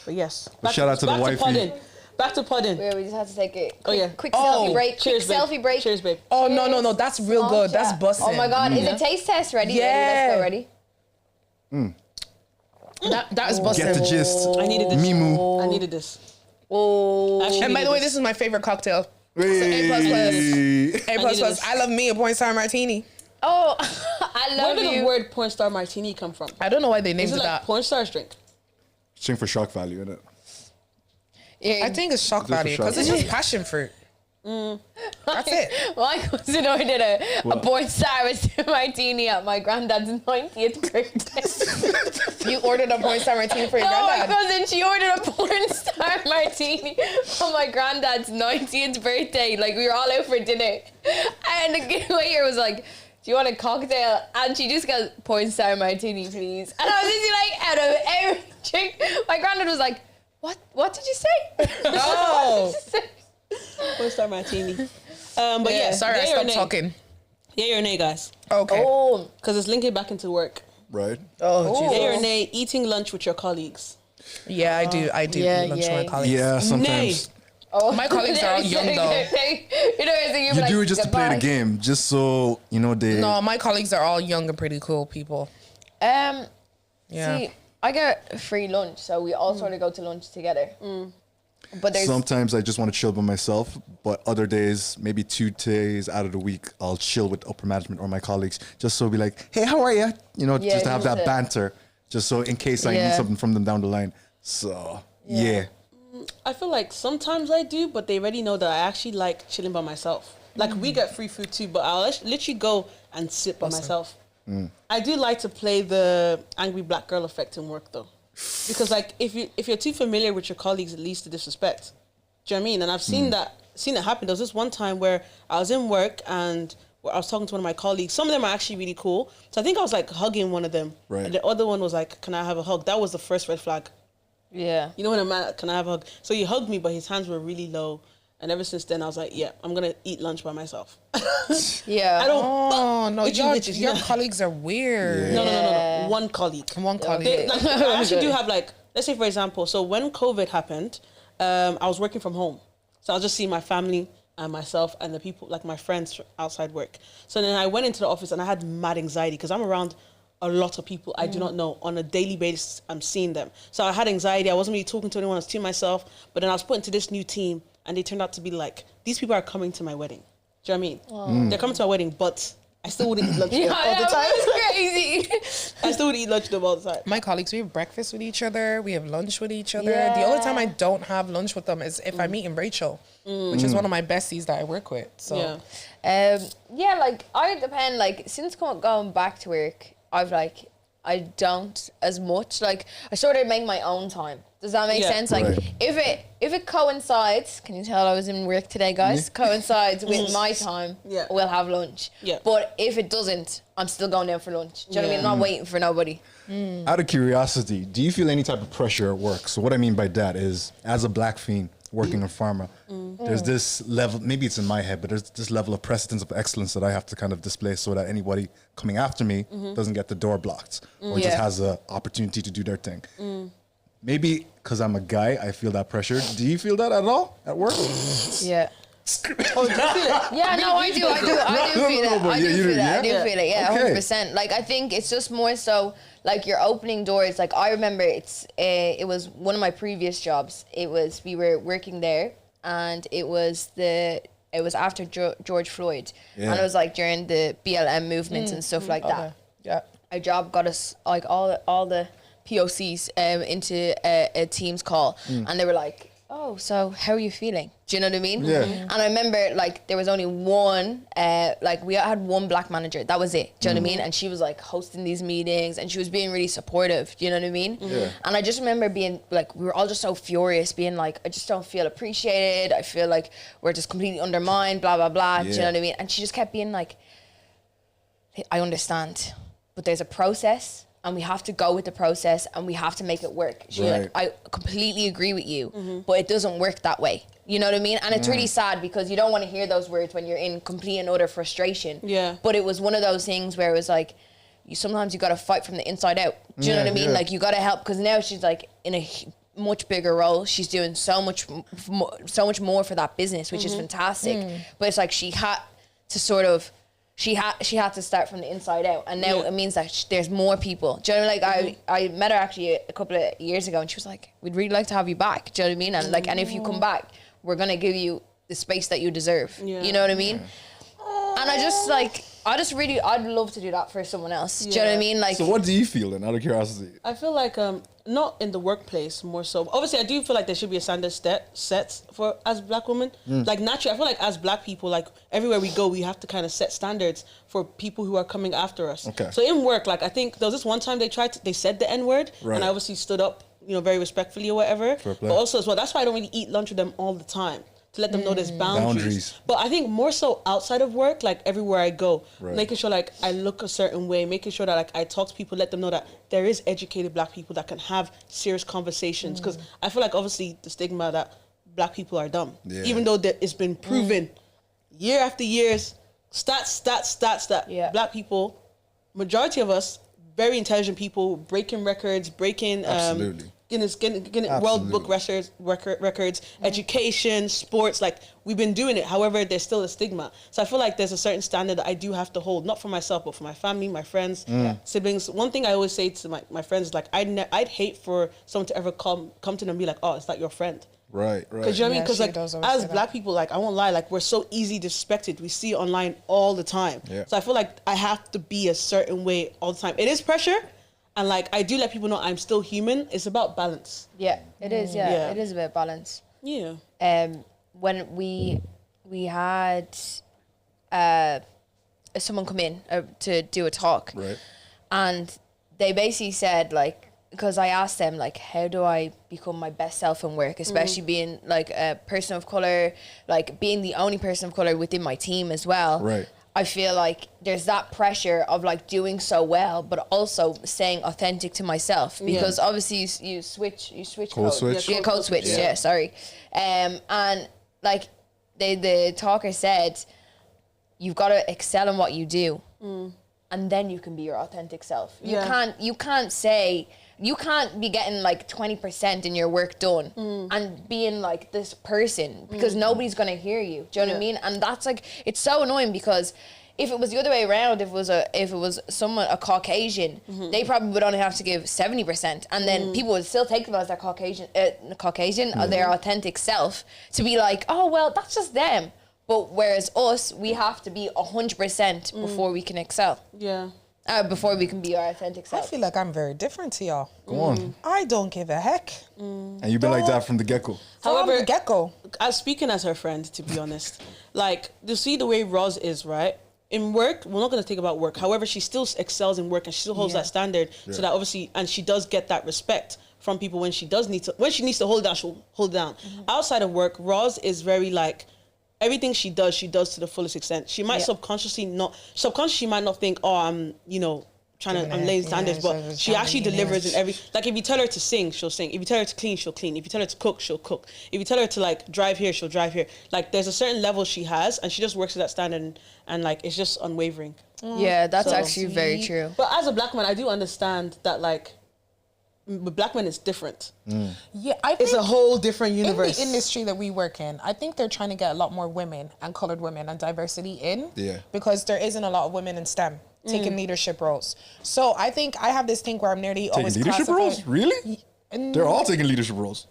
But yes. Shout out to the wifey. Pudding. Back to pudding. Wait, we just had to take a quick Oh, selfie break. Cheers, Quick babe. selfie break. Cheers, babe. Oh, no. That's real good. That's busting. Oh my God. Is the taste test ready? Yeah. Ready? Let's go. Ready? That is busting. Get the gist. I needed this. Mimu. I needed this. Oh. Actually And by the way, needed this is my favorite cocktail. Hey. A plus needed plus. this. I love me a porn star martini. Oh, I Where love did the you. word porn star martini come from? I don't know why they named Is it it like that. porn star's drink? Sing for shock value, innit? Yeah. I think it's shock Just for value because shock it's value. just passion fruit. That's it. My cousin ordered a porn star with martini at my granddad's 90th birthday. You ordered a porn star martini for your No, my granddad. cousin, she ordered a porn star martini for my granddad's 90th birthday. Like, we were all out for dinner. And the waiter was like, "Do you want a cocktail?" And she just goes, "Porn star martini, please." And I was just like, out of every drink, my granddad was like, What did you say? No. Porn star martini. But yeah, Sorry, I yay or stopped nay? talking. Yay or nay, guys? Okay. Oh, Because it's linking back into work. Right? Oh, Yay Jesus. or nay, eating lunch with your colleagues. Yeah, I do. I do Yeah, eat lunch with yeah. my colleagues. Yeah, sometimes. My colleagues are all young, though. You know, it's You like, do it just to play the goodbye. game, just so, you know, they... No, my colleagues are all young and pretty cool people. Yeah. Yeah. See, I get free lunch, so we all sort of go to lunch together. But there's Sometimes I just want to chill by myself, but other days, maybe 2 days out of the week, I'll chill with upper management or my colleagues, just so be like, "Hey, how are you?" You know, Yeah, just to have just that to- banter, just so in case I need Yeah. something from them down the line. So, yeah. I feel like sometimes I do, but they already know that I actually like chilling by myself. Like, we get free food too, but I'll literally go and sit by myself. I do like to play the angry black girl effect in work, though. Because, like, if you're too familiar with your colleagues, it leads to disrespect. Do you know what I mean? And I've seen it happen. There was this one time where I was in work and I was talking to one of my colleagues. Some of them are actually really cool. So I think I was like hugging one of them. Right. And the other one was like, "Can I have a hug?" That was the first red flag. yeah. You know when a man, "Can I have a hug?" So he hugged me, but his hands were really low. And ever since then, I was like, yeah, I'm going to eat lunch by myself. Yeah. I don't. Oh, no, Itchy your bitches, your yeah. colleagues are weird. No. One colleague. One colleague. They, like, I actually do have, like, let's say, for example, so when COVID happened, I was working from home. So I was just seeing my family and myself and the people, like my friends outside work. So then I went into the office and I had mad anxiety because I'm around a lot of people I do not know on a daily basis. I'm seeing them. So I had anxiety. I wasn't really talking to anyone. I was to myself. But then I was put into this new team and they turned out to be like, these people are coming to my wedding. Do you know what I mean? They're coming to my wedding, but I still wouldn't eat lunch with them all the time. That's crazy. I still would eat lunch with them all the time. My colleagues, we have breakfast with each other. We have lunch with each other. Yeah. The only time I don't have lunch with them is if I'm meeting Rachel, which is one of my besties that I work with. So Yeah. Yeah, like, I depend, like, since going back to work, I don't as much, like, I sort of make my own time. Does that make sense? Like if it coincides, can you tell I was in work today, guys? Coincides with my time, we'll have lunch. Yeah. But if it doesn't, I'm still going down for lunch. Do you know what I mean? I'm not waiting for nobody. Out of curiosity, do you feel any type of pressure at work? So what I mean by that is, as a black fiend working in pharma, there's this level, maybe it's in my head, but there's this level of precedence of excellence that I have to kind of display so that anybody coming after me doesn't get the door blocked or just has an opportunity to do their thing. Maybe because I'm a guy, I feel that pressure. Do you feel that at all at work? Yeah. Oh, do you feel it? Yeah, no, I do feel it. I do feel it. Yeah, 100%. Like, I think it's just more so like you're opening doors. Like, I remember it was one of my previous jobs. We were working there, and it was after George Floyd, and it was like during the BLM movements and stuff like that. Yeah, our job got us like all the POCs into a Teams call, and they were like, oh, so how are you feeling? Do you know what I mean? Yeah. And I remember, like, there was only one, we had one black manager. That was it. Do you know what I mean? And she was, like, hosting these meetings, and she was being really supportive. Do you know what I mean? Yeah. And I just remember being, like, we were all just so furious, being like, I just don't feel appreciated. I feel like we're just completely undermined, blah, blah, blah. Yeah. Do you know what I mean? And she just kept being like, I understand, but there's a process, and we have to go with the process, and we have to make it work. She's like, I completely agree with you, but it doesn't work that way. You know what I mean? And it's really sad because you don't want to hear those words when you're in complete and utter frustration. Yeah. But it was one of those things where it was like, sometimes you got to fight from the inside out. Do you know what I mean? Yeah. Like, you got to help, because now she's like in a much bigger role. She's doing so much more for that business, which is fantastic. But it's like she had to sort of, she had to start from the inside out, and now it means that there's more people. Do you know what I mean? Like, I met her actually a couple of years ago, and she was like, we'd really like to have you back. Do you know what I mean? And like, and if you come back, we're gonna give you the space that you deserve. You know what I mean? And I'd love to do that for someone else. Do you know what I mean? Like, so what do you feel then, out of curiosity? I feel like not in the workplace, more so. Obviously, I do feel like there should be a standard set for as black women. Like, naturally, I feel like as black people, like everywhere we go, we have to kind of set standards for people who are coming after us. Okay. So in work, like, I think there was this one time they said the N-word, and I obviously stood up, very respectfully or whatever. But also as well, that's why I don't really eat lunch with them all the time, to let them know there's boundaries. But I think more so outside of work, like everywhere I go, making sure like I look a certain way, making sure that like I talk to people, let them know that there is educated black people that can have serious conversations. Because I feel like obviously the stigma that black people are dumb, even though that it's been proven year after years, stats that black people, majority of us, very intelligent people, breaking records, Guinness World Book records, education, sports, like we've been doing it. However, there's still a stigma. So I feel like there's a certain standard that I do have to hold, not for myself, but for my family, my friends, siblings. One thing I always say to my friends is like, I'd hate for someone to ever come to them and be like, oh, is that your friend? Right. Because you know what I mean? Because like as black people, like I won't lie, like we're so easy disrespected. We see it online all the time. Yeah. So I feel like I have to be a certain way all the time. It is pressure, and like I do let people know I'm still human. It's about balance. Yeah, it is. Yeah, it is about balance. Yeah. When we had someone come in to do a talk, right, and they basically said like, because I asked them, like, how do I become my best self in work, especially being, like, a person of colour, like, being the only person of colour within my team as well. Right. I feel like there's that pressure of, like, doing so well, but also staying authentic to myself. Because obviously you switch code switch. Yeah, code switch, sorry. And, like, the talker said, you've got to excel in what you do. And then you can be your authentic self. You can't be getting like 20% in your work done and being like this person, because nobody's gonna hear you. Do you know what I mean? And that's like, it's so annoying, because if it was the other way around, if it was someone, a Caucasian, they probably would only have to give 70%, and then people would still take them as their Caucasian, or their authentic self, to be like, oh well, that's just them. But whereas us, we have to be 100% before we can excel. Yeah. Before we can be our authentic self. I feel like I'm very different to y'all. Go on. I don't give a heck. And you've been like that from the get-go. However, from the get-go. As speaking as her friend, to be honest, like, you see the way Roz is, right? In work, we're not going to think about work. However, she still excels in work, and she still holds that standard. So that obviously, and she does get that respect from people when she needs to hold down, she'll hold down. Outside of work, Roz is very like, everything she does to the fullest extent. She might subconsciously she might not think, oh, I'm laying standards, but she actually delivers in every, like if you tell her to sing, she'll sing. If you tell her to clean, she'll clean. If you tell her to cook, she'll cook. If you tell her to like drive here, she'll drive here. Like there's a certain level she has, and she just works to that standard, and like it's just unwavering. Yeah, that's actually very true. But as a black man, I do understand that like, with black men it's different. Yeah, I think it's a whole different universe. In the industry that we work in, I think they're trying to get a lot more women and colored women and diversity in. Yeah. Because there isn't a lot of women in STEM taking leadership roles. So I think I have this thing where I'm nearly always leadership roles? Really? They're all taking leadership roles.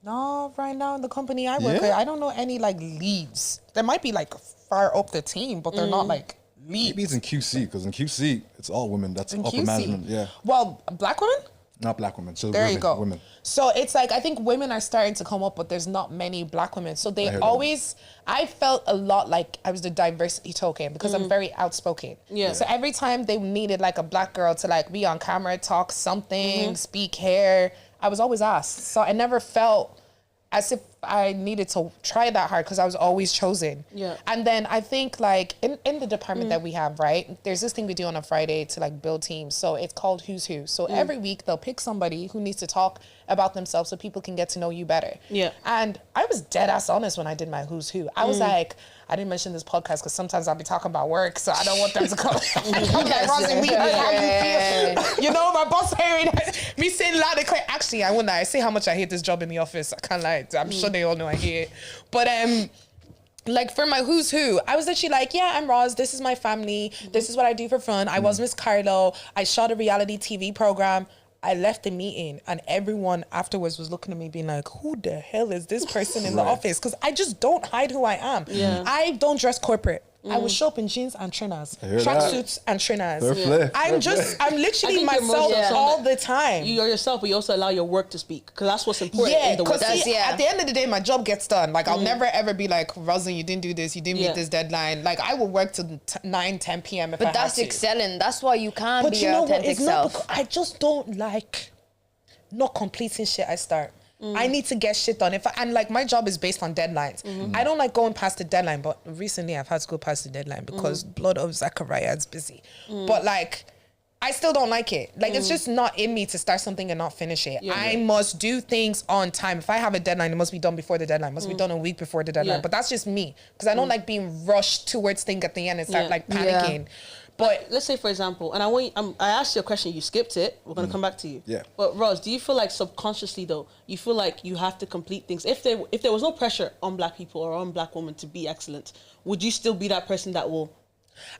No, right now in the company I work with, I don't know any like leads. There might be like far up the team, but they're not like leads. Maybe it's in QC, because in QC it's all women. That's upper management. Yeah. Well, black women? Not black women. So there women, you go. Women. So it's like, I think women are starting to come up, but there's not many black women. So they always, I felt a lot like I was the diversity token because I'm very outspoken. Yeah. So every time they needed like a black girl to like be on camera, talk something, speak here, I was always asked. So I never felt as if I needed to try that hard because I was always chosen. Yeah. And then I think like in the department that we have, right, there's this thing we do on a Friday to like build teams. So it's called Who's Who. So every week they'll pick somebody who needs to talk about themselves so people can get to know you better. Yeah. And I was dead ass honest when I did my Who's Who. I was like, I didn't mention this podcast because sometimes I'll be talking about work, so I don't want them to come. You know, my boss hearing me saying loud and clear. Actually, I wouldn't lie. I say how much I hate this job in the office. I can't lie. I'm sure they all know I hate it. But like for my Who's Who, I was literally like, yeah, I'm Roz. This is my family. This is what I do for fun. I was Miss Carlo. I shot a reality TV program. I left the meeting and everyone afterwards was looking at me being like, who the hell is this person in the office? Because I just don't hide who I am. Yeah. I don't dress corporate. I would show up in jeans and trainers, tracksuits and trainers. I'm literally myself all the time. You're yourself, but you also allow your work to speak because that's what's important in the work. At the end of the day, my job gets done. Like I'll never ever be like, Roslyn, you didn't do this, you didn't meet this deadline. Like I will work till 9, 10 p.m. if I have to. But that's excelling. That's why you can't be your authentic self. I just don't like not completing shit I start. I need to get shit done. And like my job is based on deadlines. I don't like going past the deadline, but recently I've had to go past the deadline because blood of Zachariah is busy. But like, I still don't like it. Like it's just not in me to start something and not finish it. I must do things on time. If I have a deadline, it must be done before the deadline. It must be done a week before the deadline. But that's just me because I don't like being rushed towards things at the end and start like panicking. But let's say, for example, and I asked you a question, you skipped it. We're gonna come back to you. Yeah. But Roz, do you feel like subconsciously though, you feel like you have to complete things? If there was no pressure on black people or on black women to be excellent, would you still be that person that will?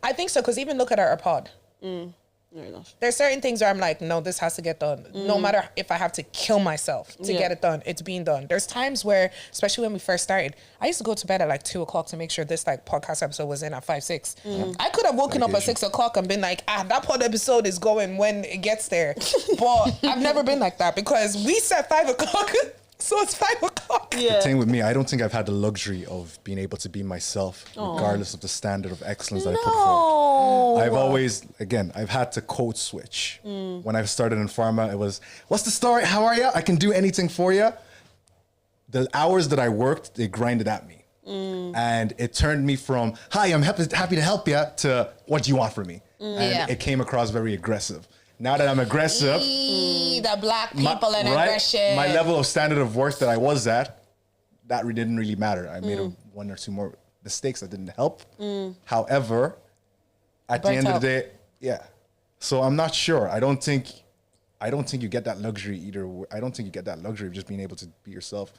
I think so, because even look at our pod. Fair enough. There's certain things where I'm like, no, this has to get done. No matter if I have to kill myself to get it done, it's being done. There's times where, especially when we first started, I used to go to bed at like 2:00 to make sure this like podcast episode was in at 5, 6. I could have woken up at 6:00 and been like, that pod episode is going when it gets there. But I've never been like that because we set 5:00. So it's 5:00. The thing with me, I don't think I've had the luxury of being able to be myself, regardless of the standard of excellence that I put forward. I've always, again, I've had to code switch. When I started in pharma, it was, what's the story? How are you? I can do anything for you. The hours that I worked, they grinded at me. And it turned me from, hi, I'm happy to help you, to what do you want from me? And it came across very aggressive. Now that I'm aggressive, the black people and aggression. My level of standard of work that I was at, that didn't really matter. I made one or two more mistakes that didn't help. However, at the end of the day, So I'm not sure. I don't think you get that luxury either. I don't think you get that luxury of just being able to be yourself,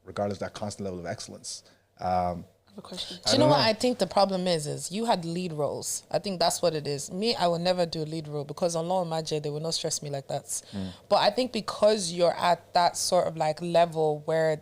regardless of that constant level of excellence. A question. Do you know what I think the problem is you had lead roles. I think that's what it is. Me, I will never do a lead role because on Law and Magic, they will not stress me like that. But I think because you're at that sort of like level where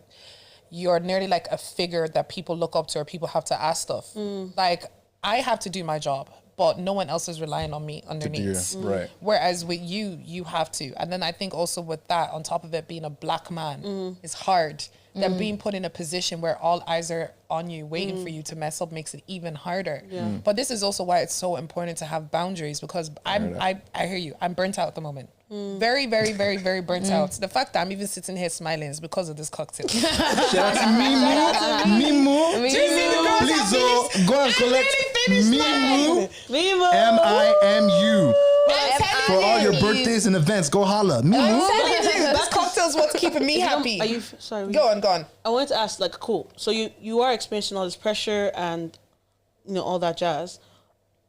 you're nearly like a figure that people look up to or people have to ask stuff. Like I have to do my job, but no one else is relying on me underneath. Right. Whereas with you have to. And then I think also with that, on top of it being a black man, it's hard. Then being put in a position where all eyes are on you, waiting for you to mess up makes it even harder. But this is also why it's so important to have boundaries because I hear you. I'm burnt out at the moment. Very, very, very, very burnt out. The fact that I'm even sitting here smiling is because of this cocktail. Shout out to Mimu. Do you see the girls Please go and collect Mimu. Mimu. Mimu. I'm For telling all your you. birthdays and events, go holla. I'm Mimu. telling you, this cocktail's what's keeping me happy. Are you sorry? Go on. I wanted to ask, like, cool. So you are experiencing all this pressure and all that jazz.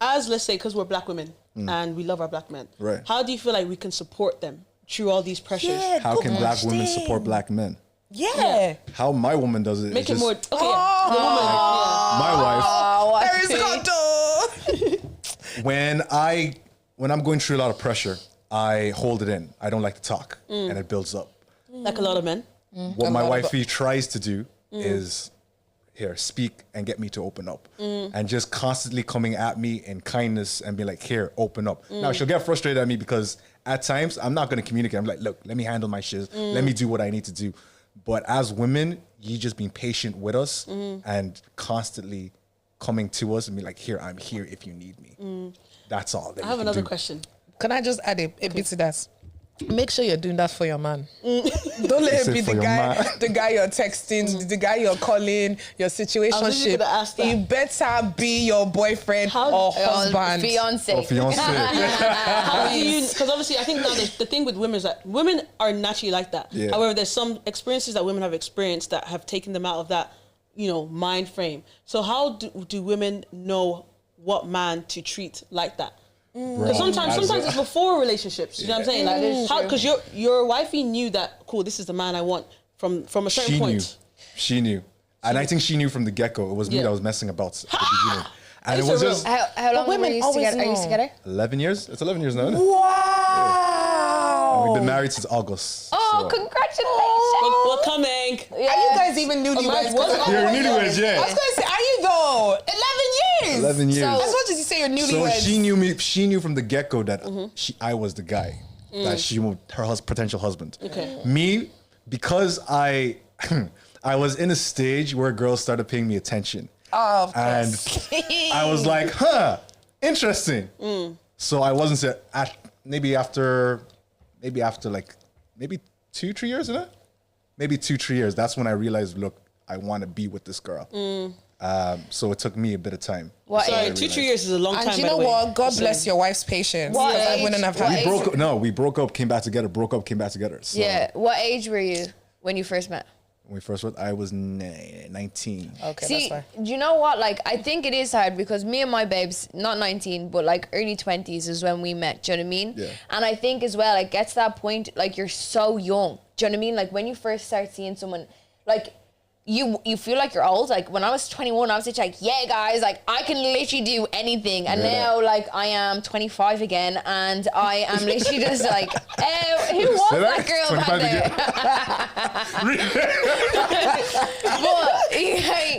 As let's say, because we're black women and we love our black men. Right. How do you feel like we can support them through all these pressures? Yeah, How can black women support black men? Yeah. How my woman does it Make is it more. just Okay. Yeah. The woman. my wife. There is cocktail. When I'm going through a lot of pressure, I hold it in. I don't like to talk, and it builds up. Like a lot of men. What my wifey tries to do is speak and get me to open up, and just constantly coming at me in kindness and be like, here, open up. Now she'll get frustrated at me because at times I'm not going to communicate. I'm like, look, let me handle my shit. Let me do what I need to do. But as women, you just being patient with us and constantly coming to us and be like, here, I'm here if you need me. That's all. I have another question. Can I just add a bit to that? Make sure you're doing that for your man. Don't let him be the guy you're texting, the guy you're calling, your situationship. He better be your boyfriend or husband. Fiance. Or fiance. How do you? Because obviously, I think now the thing with women is that women are naturally like that. Yeah. However, there's some experiences that women have experienced that have taken them out of that, mind frame. So how do women know what man to treat like that? Because sometimes it's before relationships. You know what I'm saying? Like, how? Because your wifey knew that. Cool, this is the man I want from a certain point. She knew, and I think she knew from the get-go. It was me that was messing about at the beginning, and it was just How long were you together? Are you together? 11 years. It's 11 years now. Isn't it? Wow. We've been married since August. Oh, so. congratulations! We're coming. Are you guys even newlyweds? You're newlyweds, yeah. I was going to say, are you though? 11 years. 11 years. As much as you say you're newlyweds. So she knew me. She knew from the get-go that I was the guy that she would her potential husband. Okay. Me, because I was in a stage where girls started paying me attention. Oh, of and course. I was like, interesting. So I wasn't maybe after 2-3 years, isn't it? Maybe 2-3 years. That's when I realized, look, I want to be with this girl. So it took me a bit of time. Sorry, 2-3 years is a long time. And you know what? God bless your wife's patience. I wouldn't have had We broke up, came back together, broke up, came back together. So Yeah. What age were you when you first met? when we first met, I was 19. Okay, See, that's fine. you know what? Like, I think it is hard because me and my babes, not 19, but like early 20s is when we met. Do you know what I mean? Yeah. And I think as well, it gets to that point, like, you're so young. Do you know what I mean? Like, when you first start seeing someone, like, you feel like you're old. Like, when I was 21, I was just like, yeah, guys, like, I can literally do anything. And now, like, I am 25 again, and I am literally just like, who was that girl back there?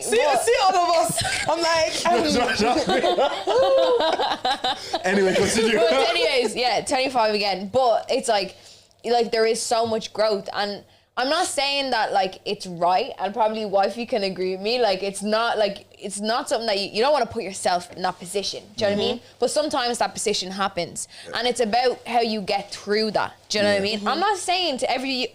See all of us. I'm like, Anyway, continue. But anyways, yeah, 25 again. But it's like there is so much growth, and I'm not saying that like it's right, and probably wifey can agree with me. Like it's not something that you don't want to put yourself in that position. Do you know what I mean? But sometimes that position happens, and it's about how you get through that. Do you know what I mean? I'm not saying to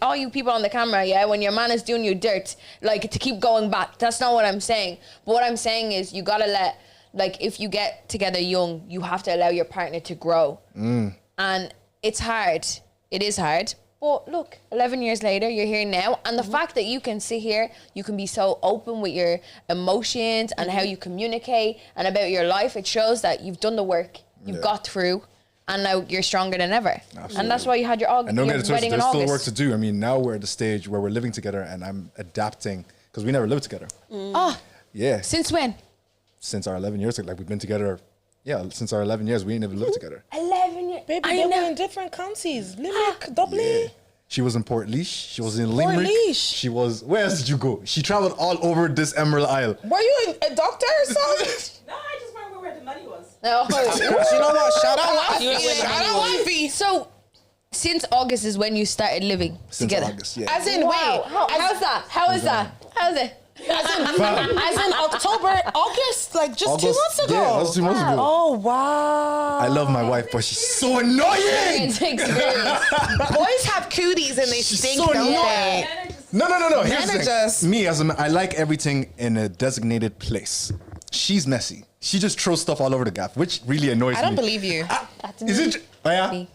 all you people on the camera, when your man is doing you dirt, like to keep going back. That's not what I'm saying. But what I'm saying is you gotta let, like, if you get together young, you have to allow your partner to grow. And it's hard. It is hard. But look, 11 years later, you're here now. And the fact that you can sit here, you can be so open with your emotions and how you communicate and about your life, it shows that you've done the work, you've got through, and now you're stronger than ever. Absolutely. And that's why you had your wedding in August. There's still work to do. I mean, now we're at the stage where we're living together and I'm adapting, because we never lived together. Yeah. Since when? Since our 11 years, like we've been together. Yeah, since our 11 years, we ain't never lived together. 11 years. baby, they were in different counties. Limerick, Dublin. Yeah. She was in Port She was in Limerick. She was. Where else did you go? She traveled all over this Emerald Isle. Were you a doctor or something? No, I just remember where the money was. No. You know what? Shout out wifey. So, since August is when you started living Since together. August, yeah. As in, Wow. wait. How's that? How is that? How's it? As in October, August, like just 2 months ago. Yeah, that was 2 months ago. Oh, wow. I love my wife, but she's so annoying. Boys have cooties and they stink, so don't annoying. they? No. Here's the Managers. thing. Me, as a man, I like everything in a designated place. She's messy. She just throws stuff all over the gap, which really annoys me. I don't believe you. Is it? Oh, yeah?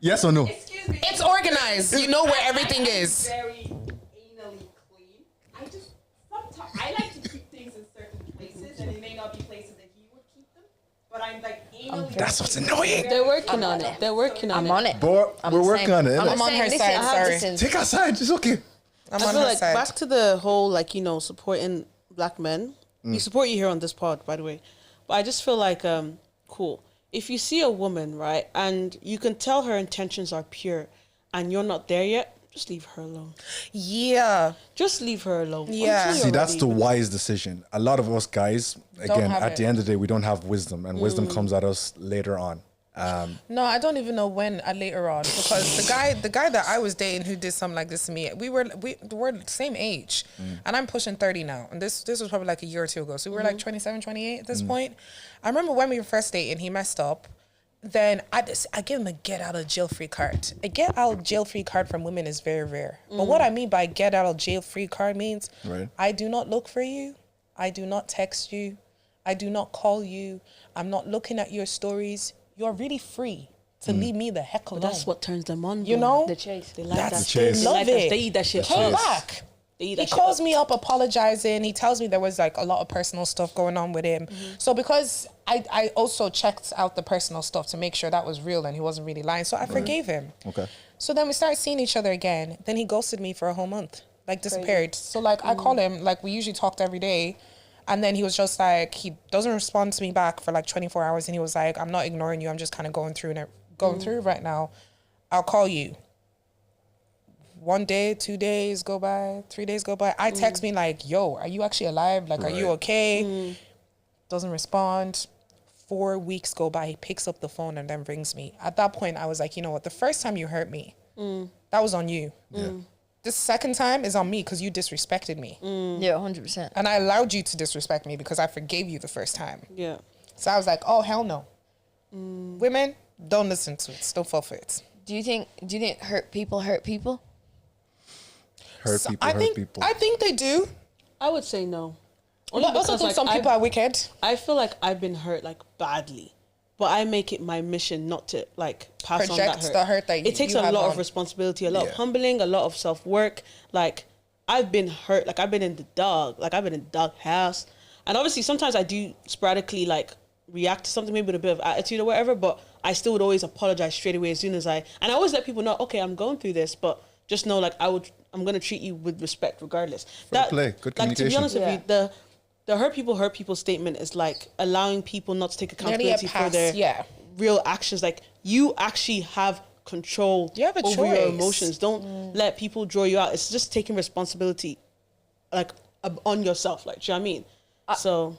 Yes or no? Excuse me. It's organized. You know where everything is. Very anally clean. Sometimes I like to keep things in certain places, and it may not be places that he would keep them. But I'm like anally. That's what's annoying. They're working on it. They're working on it. I'm on it. But we're working on it. I'm on her side, sorry. Take our side. It's okay. I'm I on feel her like side. back to the whole supporting black men. We support you here on this pod, by the way. But I just feel like cool. If you see a woman, right, and you can tell her intentions are pure, and you're not there yet, just leave her alone. Yeah. Just leave her alone. Yeah. Until See, you're that's ready. the wise decision. A lot of us guys, again, have at it. the end of the day, we don't have wisdom, and wisdom comes at us later on. No, I don't even know when later on, because the guy that I was dating who did something like this to me, we're the same age, and I'm pushing 30 now, and this was probably like a year or two ago, so we were like 27, 28 at this point. I remember when we were first dating, he messed up. Then I give him a get out of jail free card. A get out of jail free card from women is very rare. But what I mean by get out of jail free card means I do not look for you, I do not text you, I do not call you, I'm not looking at your stories. You're really free to leave me the heck alone. But that's what turns them on. You though. know? The chase. They like That's that. the chase. They They love like that. it. They eat that shit. Came up. back. They eat He that shit calls up. me up apologizing. He tells me there was like a lot of personal stuff going on with him. So because I also checked out the personal stuff to make sure that was real and he wasn't really lying. So I forgave him. Okay. So then we started seeing each other again. Then he ghosted me for a whole month. Like disappeared. So like I call him, like we usually talked every day. And then he was just like, he doesn't respond to me back for like 24 hours. And he was like, I'm not ignoring you. I'm just kind of going through it right now. I'll call you. 1 day, 2 days go by, 3 days go by. I text me like, yo, are you actually alive? Like, are you okay? Doesn't respond. 4 weeks go by. He picks up the phone and then rings me. At that point, I was like, you know what? The first time you hurt me, that was on you. The second time is on me because you disrespected me. Yeah, 100%. And I allowed you to disrespect me because I forgave you the first time. Yeah. So I was like, oh, hell no. Women, don't listen to it. Don't fall for it. Do you think hurt people hurt people? Hurt So people, I hurt people. think they do. I would say no. But I also think some people are wicked. I feel like I've been hurt like badly, but I make it my mission not to like pass on that Project hurt. the hurt that it takes you a have lot on. of responsibility, a lot of Yeah. humbling, a lot of self work. Like I've been hurt, like I've been in the dog house, and obviously sometimes I do sporadically like react to something maybe with a bit of attitude or whatever, but I still would always apologize straight away as soon as and I always let people know, okay, I'm going through this, but just know like I'm gonna treat you with respect regardless. play, good Like to be communication. honest with you, the hurt people statement is like allowing people not to take Nearly a accountability for pass, their yeah. real actions. Like you actually have control You have a over your choice. emotions. Don't let people draw you out. It's just taking responsibility like on yourself. Like, do you know what I mean? So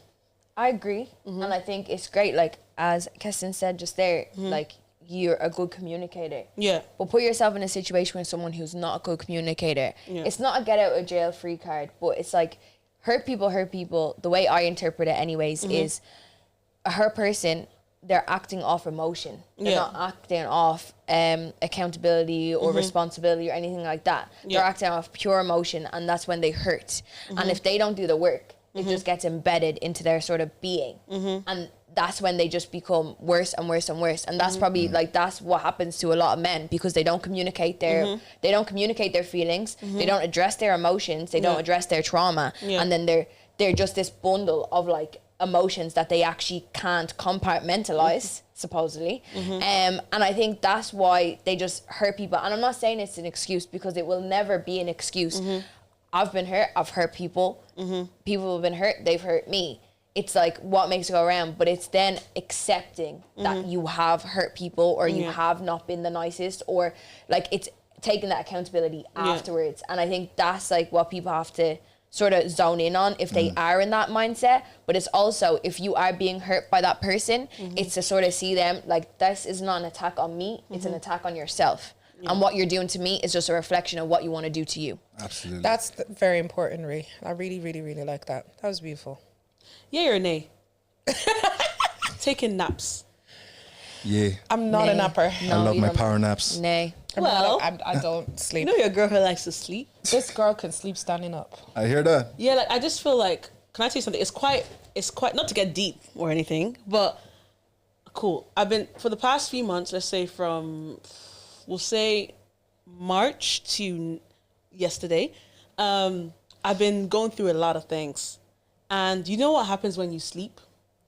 I agree. And I think it's great, like, as Kestine said just there, like, you're a good communicator. yeah. But put yourself in a situation with someone who's not a good communicator. Yeah. It's not a get out of jail free card, but it's like hurt people. The way I interpret it anyways is a hurt person, they're acting off emotion. They're Yeah. not acting off accountability or responsibility or anything like that. Yeah. They're acting off pure emotion, and that's when they hurt. And if they don't do the work, it just gets embedded into their sort of being. And that's when they just become worse and worse and worse. And that's probably like, that's what happens to a lot of men, because they don't communicate their feelings. They don't address their emotions. They don't address their trauma. Yeah. And then they're just this bundle of like emotions that they actually can't compartmentalize, supposedly. And I think that's why they just hurt people. And I'm not saying it's an excuse, because it will never be an excuse. I've been hurt. I've hurt people. People have been hurt. They've hurt me. It's like what makes it go around, but it's then accepting that you have hurt people, or you have not been the nicest, or like it's taking that accountability afterwards. And I think that's like what people have to sort of zone in on if they are in that mindset. But it's also, if you are being hurt by that person, it's to sort of see them like, this is not an attack on me, it's an attack on yourself. and what you're doing to me is just a reflection of what you want to do to you. Absolutely. That's very important, Ree. I really, really, really like that. That was beautiful. Yay or nay? Taking naps. Yeah. I'm not a napper. I love my power naps. Nay. I don't sleep. You know you're a girl who likes to sleep. This girl can sleep standing up. I hear that. Yeah, like I just feel like, can I tell you something? It's quite not to get deep or anything, but cool. I've been for the past few months, let's say we'll say March to yesterday, I've been going through a lot of things. And you know what happens when you sleep?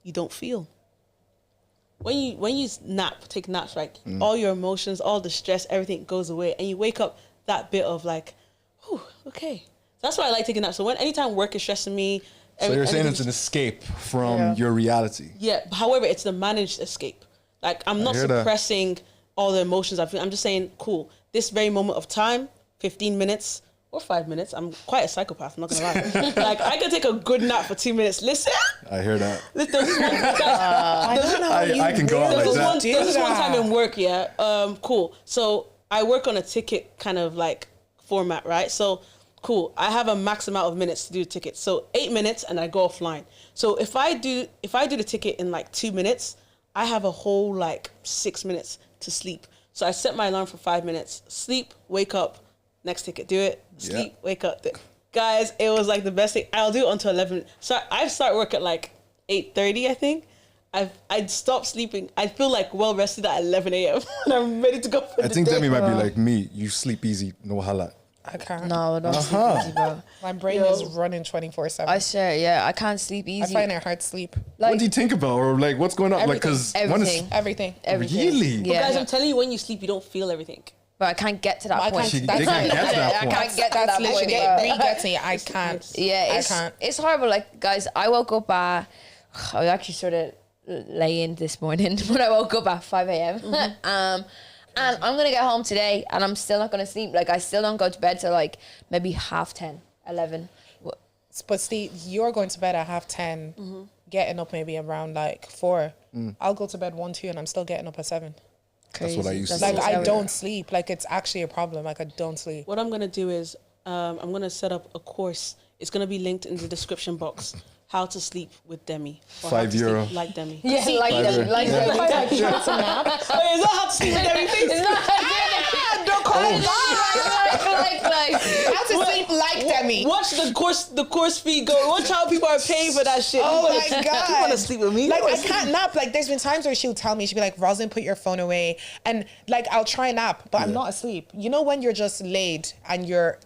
You don't feel. When you take naps, right? All your emotions, all the stress, everything goes away, and you wake up that bit of like, whew, okay. That's why I like taking naps. So anytime work is stressing me. So you're saying it's an escape from your reality. Yeah. However, it's the managed escape. Like I'm not suppressing all the emotions I feel. I'm just saying, cool. This very moment of time, 15 minutes or 5 minutes. I'm quite a psychopath. I'm not gonna lie. Like I can take a good nap for 2 minutes. Listen. I hear that. I can go out like that. There was one time in work, yeah. Cool. So I work on a ticket kind of like format, right? So cool. I have a max amount of minutes to do the ticket. So 8 minutes and I go offline. So if I do the ticket in like 2 minutes, I have a whole like 6 minutes to sleep. So I set my alarm for 5 minutes. Sleep, wake up, next ticket, do it. Sleep, wake up. Guys, it was like the best thing. I'll do it until 11. So I start work at like 8:30, I think. I'd stop sleeping. I feel like well rested at 11 a.m. and I'm ready to go for I think Demi might be like me. You sleep easy, no hala. I can't. No, I don't sleep easy, bro. My brain is running 24/7. I swear, yeah, I can't sleep easy. I find it hard to sleep. Like, What do you think about, or like what's going on? Like, because everything. Everything. Really? But Yeah. guys, I'm telling you, when you sleep, you don't feel everything. But I can't get to that point. They can't get to that point. I can't get to That's that point. literally gets me. I can't. Yeah, it's horrible. Like, guys, I woke up I was actually sort of laying this morning when I woke up at 5 a.m. And I'm going to get home today and I'm still not going to sleep. Like, I still don't go to bed till like maybe 10:30, 11. But Steve, you're going to bed at 10:30, getting up maybe around like 4. I'll go to bed 1, 2, and I'm still getting up at 7. Crazy. That's what I used to Like do. I don't sleep. Like it's actually a problem. Like I don't sleep. What I'm going to do is I'm going to set up a course. It's going to be linked in the description box. How to sleep with Demi. Or how to €5. sleep like Demi. Yeah, like Demi. Oh, yeah, it's not how to sleep with Demi. It's not Don't call it like. How to sleep like Demi. Watch the course fee go. Watch how people are paying for that shit. Oh my God. You want to sleep with me? Like I can't nap. Like there's been times where she'll tell me, she'll be like, Rosalind, put your phone away. And like I'll try and nap, but I'm not asleep. You know when you're just laid and your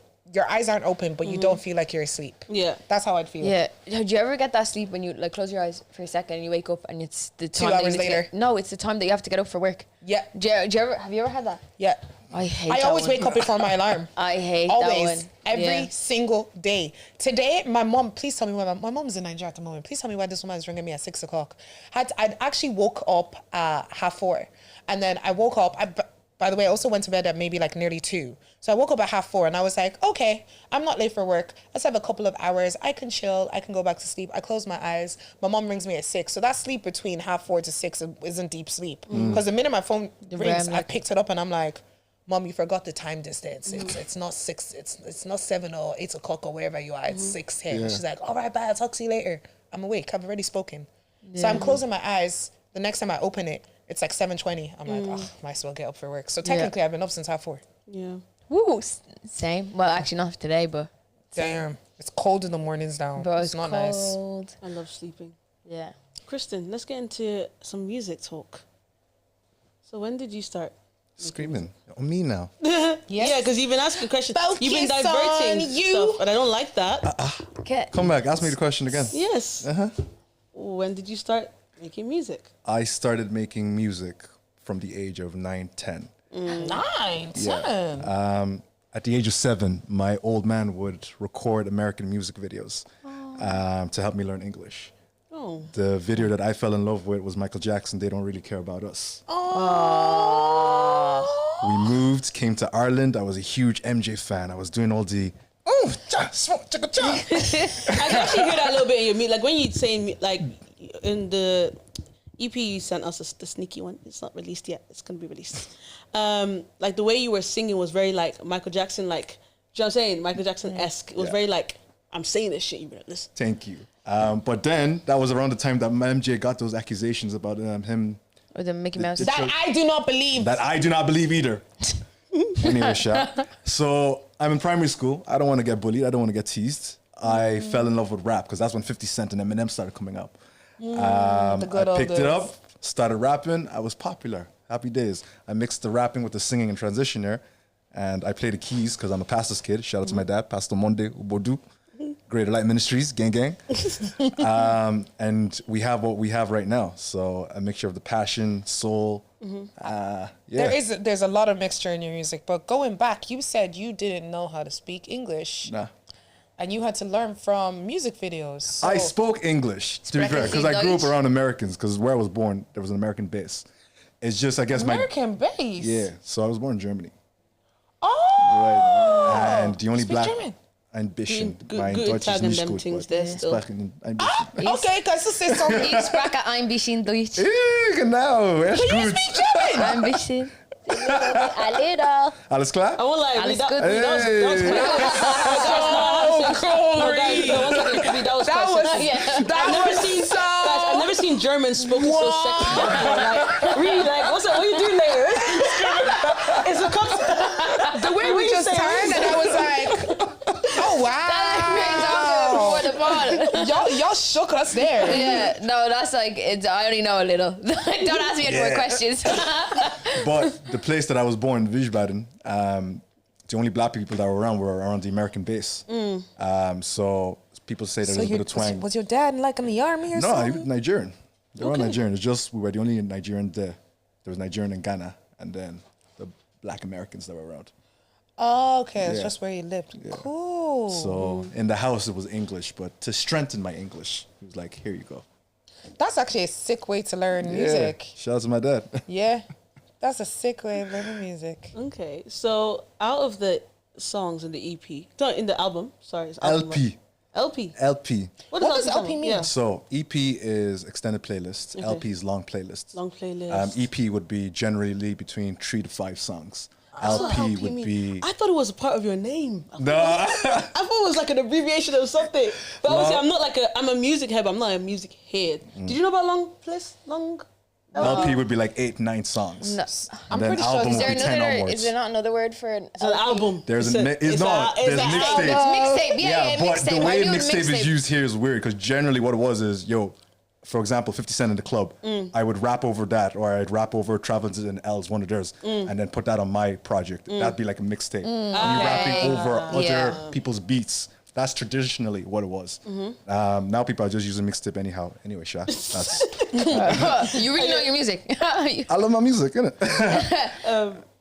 eyes aren't open, but you don't feel like you're asleep. Yeah. That's how I'd feel. Yeah. Did you ever get that sleep when you like close your eyes for a second and you wake up and it's the time 2 that you hours need to later? No, it's the time that you have to get up for work. Yeah. Have you ever had that? Yeah. I hate I that always one. wake up before my alarm. I hate Always. that one. Every single day. Today, my mom, please tell me why my mom's in Nigeria at the moment. Please tell me why this woman is ringing me at 6 o'clock. I'd actually woke up at 4:30. And then I woke up, by the way, I also went to bed at maybe like nearly 2. So I woke up at 4:30 and I was like, okay, I'm not late for work. Let's have a couple of hours. I can chill. I can go back to sleep. I close my eyes. My mom rings me at 6. So that sleep between 4:30 to 6 isn't deep sleep. Because the minute my phone rings, I picked it up and I'm like, Mom, you forgot the time distance. It's not 6. It's not 7 or 8 o'clock or wherever you are. It's 6 here. Yeah. She's like, all right, bye. I'll talk to you later. I'm awake. I've already spoken. Yeah. So I'm closing my eyes. The next time I open it, it's like 7:20. I'm like, oh, might as well get up for work. So technically, I've been up since 4:30. Yeah. Woo. Same. Well, actually not today, but. Damn. It's cold in the mornings now. Bro, it's not cold. nice. I love sleeping. Yeah. Kristen, let's get into some music talk. So when did you start? Screaming on me now. Yeah, because you've been asking questions. You've been diverting stuff, and I don't like that. Okay. Come back. Ask me the question again. Yes. When did you start making music? I started making music from the age of 9, 10. 9, 10. Yeah. At the age of 7, my old man would record American music videos to help me learn English. Oh. The video that I fell in love with was Michael Jackson, They Don't Really Care About Us. We moved, came to Ireland. I was a huge MJ fan. I was doing all the I can actually hear that a little bit in your music. Like when you say like in the EP you sent us is the sneaky one. It's not released yet. It's gonna be released. Like the way you were singing was very like Michael Jackson, like, you know what I'm saying? Michael Jackson-esque. It was very like, I'm saying this shit, you better listen. Thank you. But then that was around the time that MJ got those accusations about him. Or the Mickey Mouse. That I do not believe. That I do not believe either. Anyway, so I'm in primary school. I don't want to get bullied. I don't want to get teased. I fell in love with rap because that's when 50 Cent and Eminem started coming up. I picked it up, started rapping. I was popular. Happy days. I mixed the rapping with the singing and transition there. And I play the keys because I'm a pastor's kid. Shout out to my dad, Pastor Monde Ubodu. Greater Light Ministries, gang, gang. And we have what we have right now. So a mixture of the passion, soul. There's a lot of mixture in your music. But going back, you said you didn't know how to speak English. Nah. And you had to learn from music videos. So. I spoke English, to be fair, because I grew up around Americans, because where I was born, there was an American base. It's just, I guess, American base? Yeah, so I was born in Germany. Oh! Right. And the only Speak black... German? Ambition. Mein Deutsch ist nicht gut. Things there still. Okay, kannst du say something? Ich spreche ein bisschen Deutsch. Genau, echt Can you gut. speak German? Ein bisschen. A little. Alles klar? I won't lie. Alles that good. I've never seen German spoken so sexy before. Like, really, like, what are you doing there? It's a concept. The way we just turned and I was like, oh wow. Y'all shook us there. Yeah, no, that's like, I only know a little. Don't ask me any more questions. But the place that I was born, Wiesbaden, the only black people that were around the American base. So people say there's a bit of twang. Was your dad like in the army or No, something? he was Nigerian. They were all Nigerian. It's just we were the only Nigerian there. There was Nigerian in Ghana, and then the black Americans that were around. Oh, okay. It's Yeah. just where you lived. Yeah. Cool. So in the house it was English, but to strengthen my English, he was like, "Here you go." That's actually a sick way to learn music. Yeah. Shout out to my dad. Yeah. That's a sick way of learning music. Okay, so out of the songs in the EP, in the album, sorry, it's album, LP. LP. LP. What does LP mean? Yeah. So EP is extended playlist. Okay. LP is long playlist. Long playlist. EP would be generally between 3 to 5 songs. That's what LP would mean. be. I thought it was a part of your name. No. I thought it was like an abbreviation of something. But obviously, I'm not like I'm a music head, but I'm not a music head. Did you know about long playlist? Long. LP would be like 8, 9 songs. No. And then pretty sure- album Is would be 10 onwards. Is there not another word for an It's an album. There's It's a a- there's mixtape. mixtape? Yeah, but mixtape. the I way knew mixtape mixtape. is used here is weird because generally what it was is, for example, 50 Cent in the club, I would rap over that, or I'd rap over Travelers and L's, one of theirs, and then put that on my project. That'd be like a mixtape. And you're rapping over other people's beats. That's traditionally what it was. Now people are just using mixtape anyhow. Anyway, Sha, that's... You really know your music. I love my music, innit?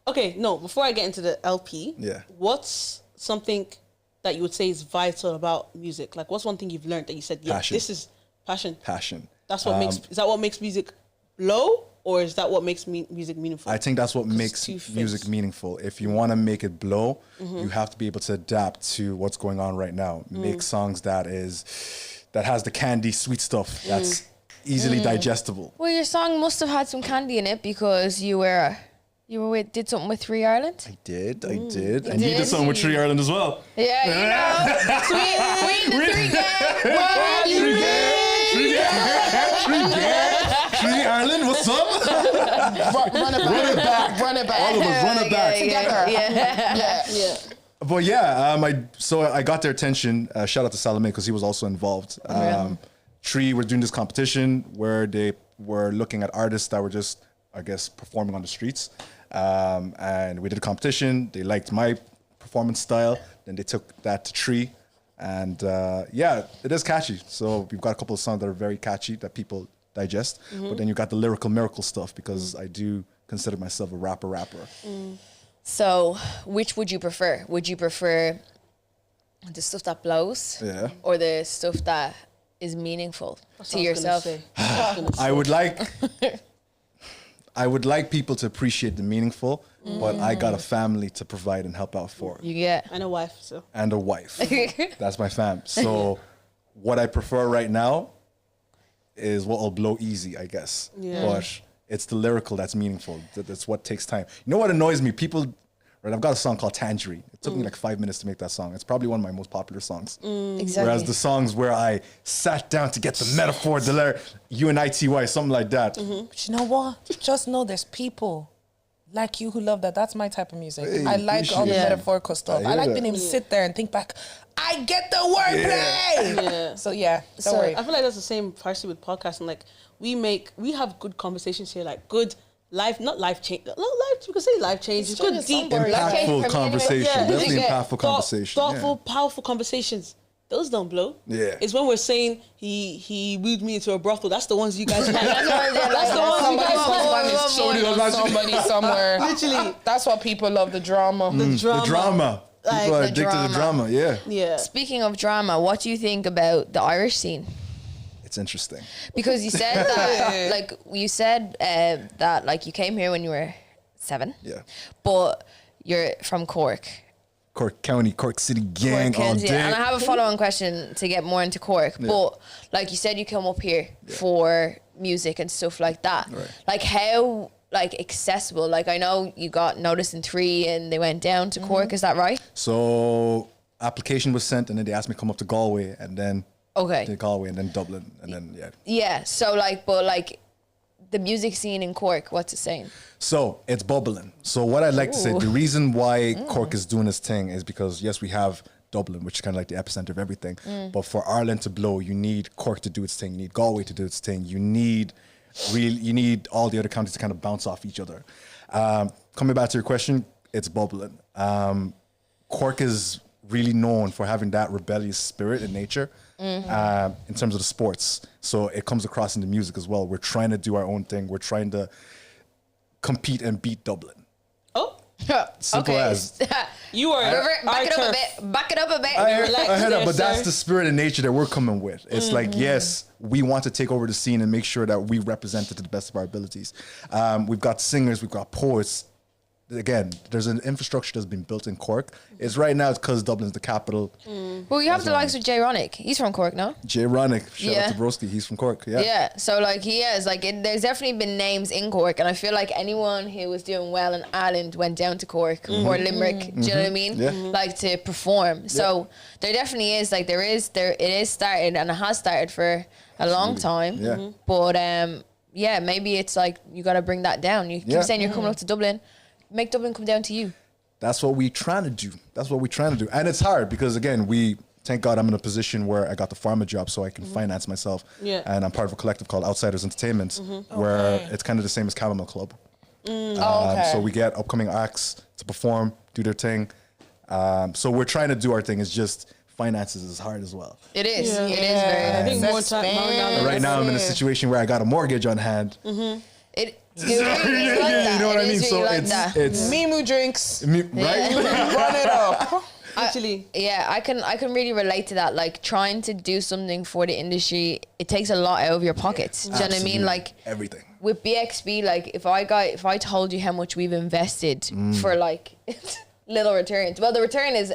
Okay, no, before I get into the LP, Yeah. what's something that you would say is vital about music? Like, what's one thing you've learned that you said, yeah, Passion. this is passion. Passion. That's what is that what makes music blow? Or is that what makes music meaningful? I think that's what makes two things. music meaningful. If you want to make it blow, you have to be able to adapt to what's going on right now. Make songs that has the candy sweet stuff that's easily digestible. Well, your song must have had some candy in it because you did something with Free Ireland. I did. And you did? did something with Tree Ireland as well. Yeah, you know. Sweet, the three Tree Ireland, what's up? Run it back. All of us, run it back. Together. yeah. But yeah, I got their attention. Shout out to Salome because he was also involved. Tree were doing this competition where they were looking at artists that were just, I guess, performing on the streets. And we did a competition. They liked my performance style. Then they took that to Tree. And it is catchy. So we've got a couple of songs that are very catchy that people digest. But then you got the lyrical miracle stuff because I do consider myself a rapper. So, which would you prefer? Would you prefer the stuff that blows? Yeah. Or the stuff that is meaningful to yourself? I would like people to appreciate the meaningful, but I got a family to provide and help out for. You get. And a wife, so. And a wife. That's my fam. So what I prefer right now is what will blow easy, I guess. Yeah. But it's the lyrical that's meaningful. That's what takes time. You know what annoys me? People, right? I've got a song called Tangerine. It took me like 5 minutes to make that song. It's probably one of my most popular songs. Exactly. Whereas the songs where I sat down to get the metaphor, the lyric, UNITY, something like that. But you know what? Just know there's people like you who love that. That's my type of music. Hey, I like all the appreciate it. metaphorical stuff. I I like hear being that. able to sit there and think back, I get the wordplay. Yeah. So yeah, don't So worry. I feel like that's the same partially with podcasting. Like we have good conversations here, like good life, not life change. Not life. You can say life change. It's good, deep, Impactful conversation. Yeah, Definitely yeah. impactful conversation. thoughtful, powerful conversations. Those don't blow. Yeah. It's when we're saying he wooed me into a brothel. That's the ones you guys like. That's the Like, ones you guys Someone like. is cheating on somebody somewhere. Literally. That's what people love, the drama. The drama. The drama. Like, People are the addicted to drama. Yeah. Yeah. Speaking of drama, what do you think about the Irish scene? It's interesting. Because you said that, like, you said that, like, you came here when you were 7. Yeah. But you're from Cork. Cork County, Cork City gang Cork, all yeah. day. And I have a follow-on question to get more into Cork. But, like you said, you come up here for music and stuff like that. Right. Like, how, like, accessible? Like, I know you got noticed in 3 and they went down to Cork. Is that right? So application was sent, and then they asked me to come up to Galway, and then Okay. to Galway, and then Dublin, and then Yeah. So, like, but, like, the music scene in Cork, what's it saying? So it's bubbling. So what I'd like to say, the reason why Cork is doing this thing is because yes, we have Dublin, which is kind of like the epicenter of everything. But for Ireland to blow, you need Cork to do its thing. You need Galway to do its thing. You need all the other counties to kind of bounce off each other. Coming back to your question, it's bubbling. Cork is really known for having that rebellious spirit in nature in terms of the sports. So it comes across in the music as well. We're trying to do our own thing. We're trying to compete and beat Dublin. Oh, Simple as. you are Back it up a bit. Back it up a bit. I heard there, that, but that's sir. the spirit and nature that we're coming with. It's like, yes, we want to take over the scene and make sure that we represent it to the best of our abilities. We've got singers, we've got poets. Again, there's an infrastructure that's been built in Cork. It's right now because Dublin's the capital. Well, you have the likes of Jay Ronick. He's from Cork, no? Jay Ronick, shout Yeah. out to Broski, he's from Cork. Yeah. Yeah, so like he is like there's definitely been names in Cork, and I feel like anyone who was doing well in Ireland went down to Cork or Limerick. Do you know what I mean? Yeah. Like to perform. So there definitely is like it is started and it has started for a long time. Yeah. But yeah, maybe it's like you got to bring that down. You keep Yeah. saying you're coming up to Dublin, make Dublin come down to you. That's what we're trying to do. And it's hard because, again, thank God I'm in a position where I got the pharma job so I can finance myself. Yeah. And I'm part of a collective called Outsiders Entertainment, where it's kind of the same as Chamomile Club. So we get upcoming acts to perform, do their thing. So we're trying to do our thing. It's just finances is hard as well. It is. Yeah. It is very. I think more time down the Right now I'm in a situation where I got a mortgage on hand. It really is like that. You know what I It mean? is So really like that. it's Mimu drinks. right? Run it up. Actually, Yeah, I can really relate to that. Like trying to do something for the industry, it takes a lot out of your pockets. Do you know what I mean? Absolutely. Like Everything. with BXB, like if I told you how much we've invested for like little returns, well, the return is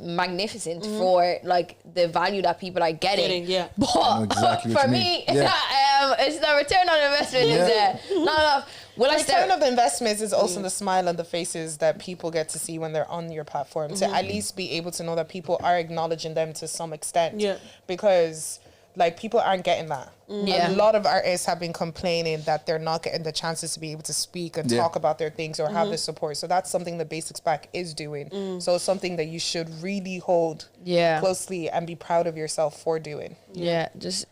magnificent for like the value that people are getting. yeah. I know But exactly what for you me, mean. Yeah. it's the return on investment is not enough. Will I Return start? of investments is also the smile on the faces that people get to see when they're on your platform. To at least be able to know that people are acknowledging them to some extent. Yeah. Because like people aren't getting that. Yeah. A lot of artists have been complaining that they're not getting the chances to be able to speak and talk about their things or have the support. So that's something the Basics Back is doing. So it's something that you should really hold closely and be proud of yourself for doing. Yeah, just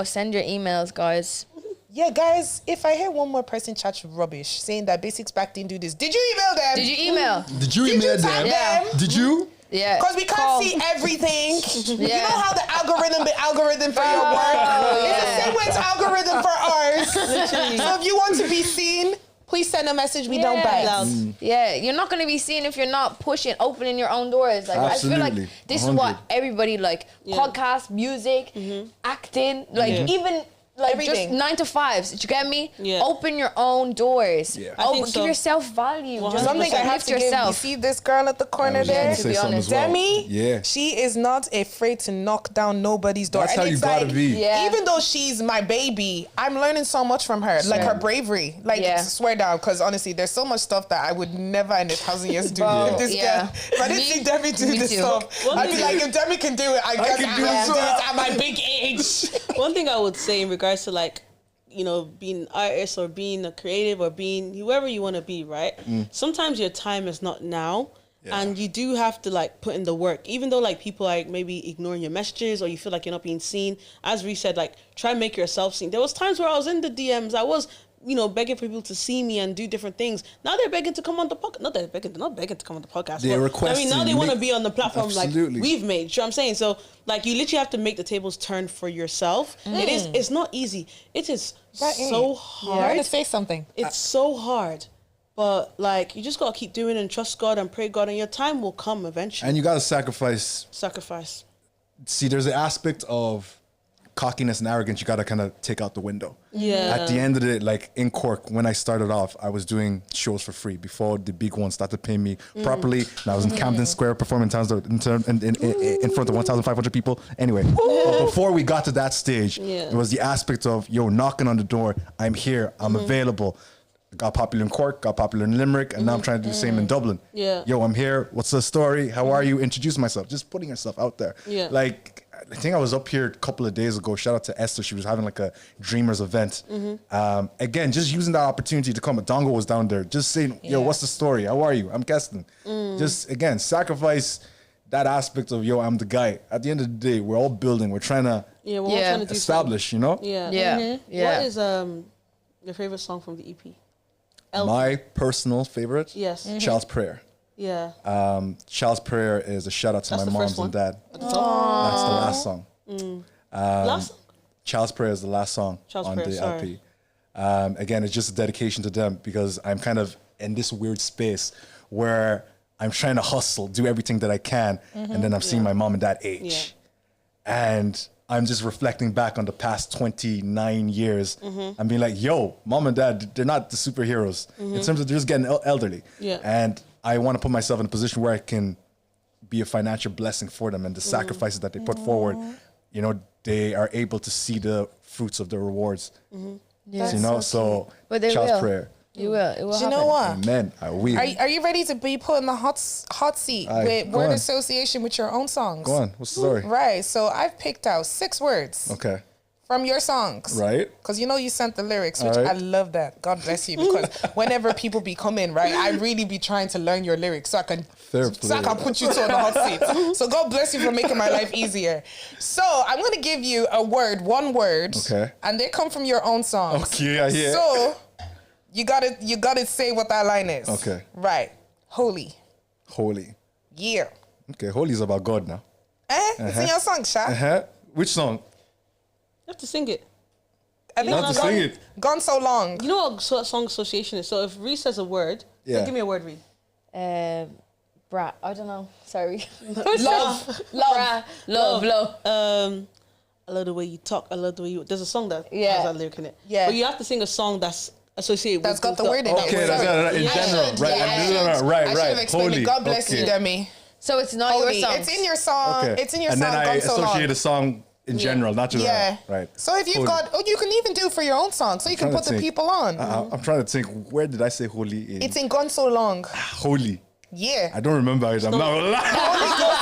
send your emails, guys. Yeah, guys, if I hear one more person chat rubbish saying that Basics Back didn't do this, did you email them? Did you email? Did you Did email you tag them? Yeah. Did you? Yeah. Because we can't see everything. You Yeah. know how the algorithm be algorithm for your work? It's the same way it's algorithm for ours. So if you want to be seen, please send a message. We don't bite. Yeah, you're not going to be seen if you're not opening your own doors. Like I feel Absolutely. like this is 100. what everybody like podcast, music, acting, like even like Everything. just 9 to 5s. Did you get me? Yeah. Open your own doors. Yeah. I think so. Give yourself value. Just Something I have lift to give. You yourself. see this girl at the corner Yeah, there? to be honest. Demi, Yeah. she is not afraid to knock down nobody's door. That's how you it's gotta be. Yeah. Even though she's my baby, I'm learning so much from her. Like her bravery. Like, swear down, because honestly, there's so much stuff that I would never in 1,000 years do. If this girl, if I didn't see Demi do this stuff, I'd be like, if Demi can do it, I guess I can do it at my big age. One thing I would say in regards to like, you know, being an artist or being a creative or being whoever you want to be, right? Sometimes your time is not now. Yeah. And you do have to like put in the work, even though like people are like maybe ignoring your messages or you feel like you're not being seen. As Ree said, like try and make yourself seen. There was times where I was in the DMs, I was, you know, begging for people to see me and do different things. Now they're begging to come on the podcast. Not begging to come on the podcast. They're requesting. I mean, now they want to be on the platform like Absolutely. we've made. You know what I'm saying? So like you literally have to make the tables turn for yourself. It's not easy. It is so hard. I want to say something. It's so hard. But like you just gotta keep doing it and trust God and pray God, and your time will come eventually. And you gotta sacrifice. See, there's an aspect of cockiness and arrogance you gotta kind of take out the window. Yeah. At the end of the day, like in Cork, when I started off, I was doing shows for free before the big ones started paying me properly. And I was in Camden Square performing in front of 1,500 people. Anyway, but before we got to that stage, it was the aspect of knocking on the door. I'm here. I'm available. Got popular in Cork, got popular in Limerick, and now I'm trying to do the same in Dublin. Yeah. Yo, I'm here. What's the story? How are you? Introduce myself. Just putting yourself out there. Yeah. Like, I think I was up here a couple of days ago. Shout out to Esther. She was having like a Dreamers event. Again, just using that opportunity to come. Dongo was down there. Just saying, yo, what's the story? How are you? I'm Kestine. Just, again, sacrifice that aspect of, yo, I'm the guy. At the end of the day, we're all building. We're trying to, we're all trying to do establish, you know? Yeah. What is your favorite song from the EP? My personal favorite? Yes. Child's Prayer. Yeah. Child's Prayer is a shout out to That's my the moms first one? and dad. That's the last song. Last song? Child's Prayer is the last song on the LP. Again, it's just a dedication to them because I'm kind of in this weird space where I'm trying to hustle, do everything that I can, and then I'm seeing my mom and dad age. And I'm just reflecting back on the past 29 years and being like, yo, mom and dad, they're not the superheroes in terms of they're just getting elderly. Yeah. And I want to put myself in a position where I can be a financial blessing for them and the sacrifices that they put forward, you know, they are able to see the fruits of the rewards. Yeah. You know, so But Child's will. Prayer. It will. It will. Do you know what? Amen. I will. Are you ready to be put in the hot seat with go word on. association with your own songs? Go on. What's the story? Right. So I've picked out 6 words Okay. from your songs. Right. Because you sent the lyrics, which All right. I love that. God bless you. Because whenever people be coming, right, I really be trying to learn your lyrics so I can put you to the hot seat. So God bless you for making my life easier. So I'm gonna give you a word, one word. Okay. And they come from your own songs. Okay, I hear. So you gotta say what that line is. Okay. Right. Holy. Holy. Yeah. Okay, holy is about God now. It's in your song, Sha. Which song? You have to sing it. I think You have to sing it. Gone so long. You know what song association is? So if Ree says a word, so give me a word, Ree. Brat. I don't know. Sorry. Love. Love. I love the way you talk. I love the way you. There's a song that Yeah. has that lyric in it. Yeah. But you have to sing a song that's associated That's with got the stuff. word in it. Okay, that's in general. Right. I should have explained Holy. it. God bless you, Demi. So it's not Holy. your song. It's in your song. Okay. It's in your and song. then I Gone so long. associate a song in general, not just right. So if you've Holy. got, you can even do it for your own song, so you can trying put to the think. people on. I'm trying to think. Where did I say holy? It's in Gone So Long. Holy. Yeah. I don't remember it. I'm not gonna lie.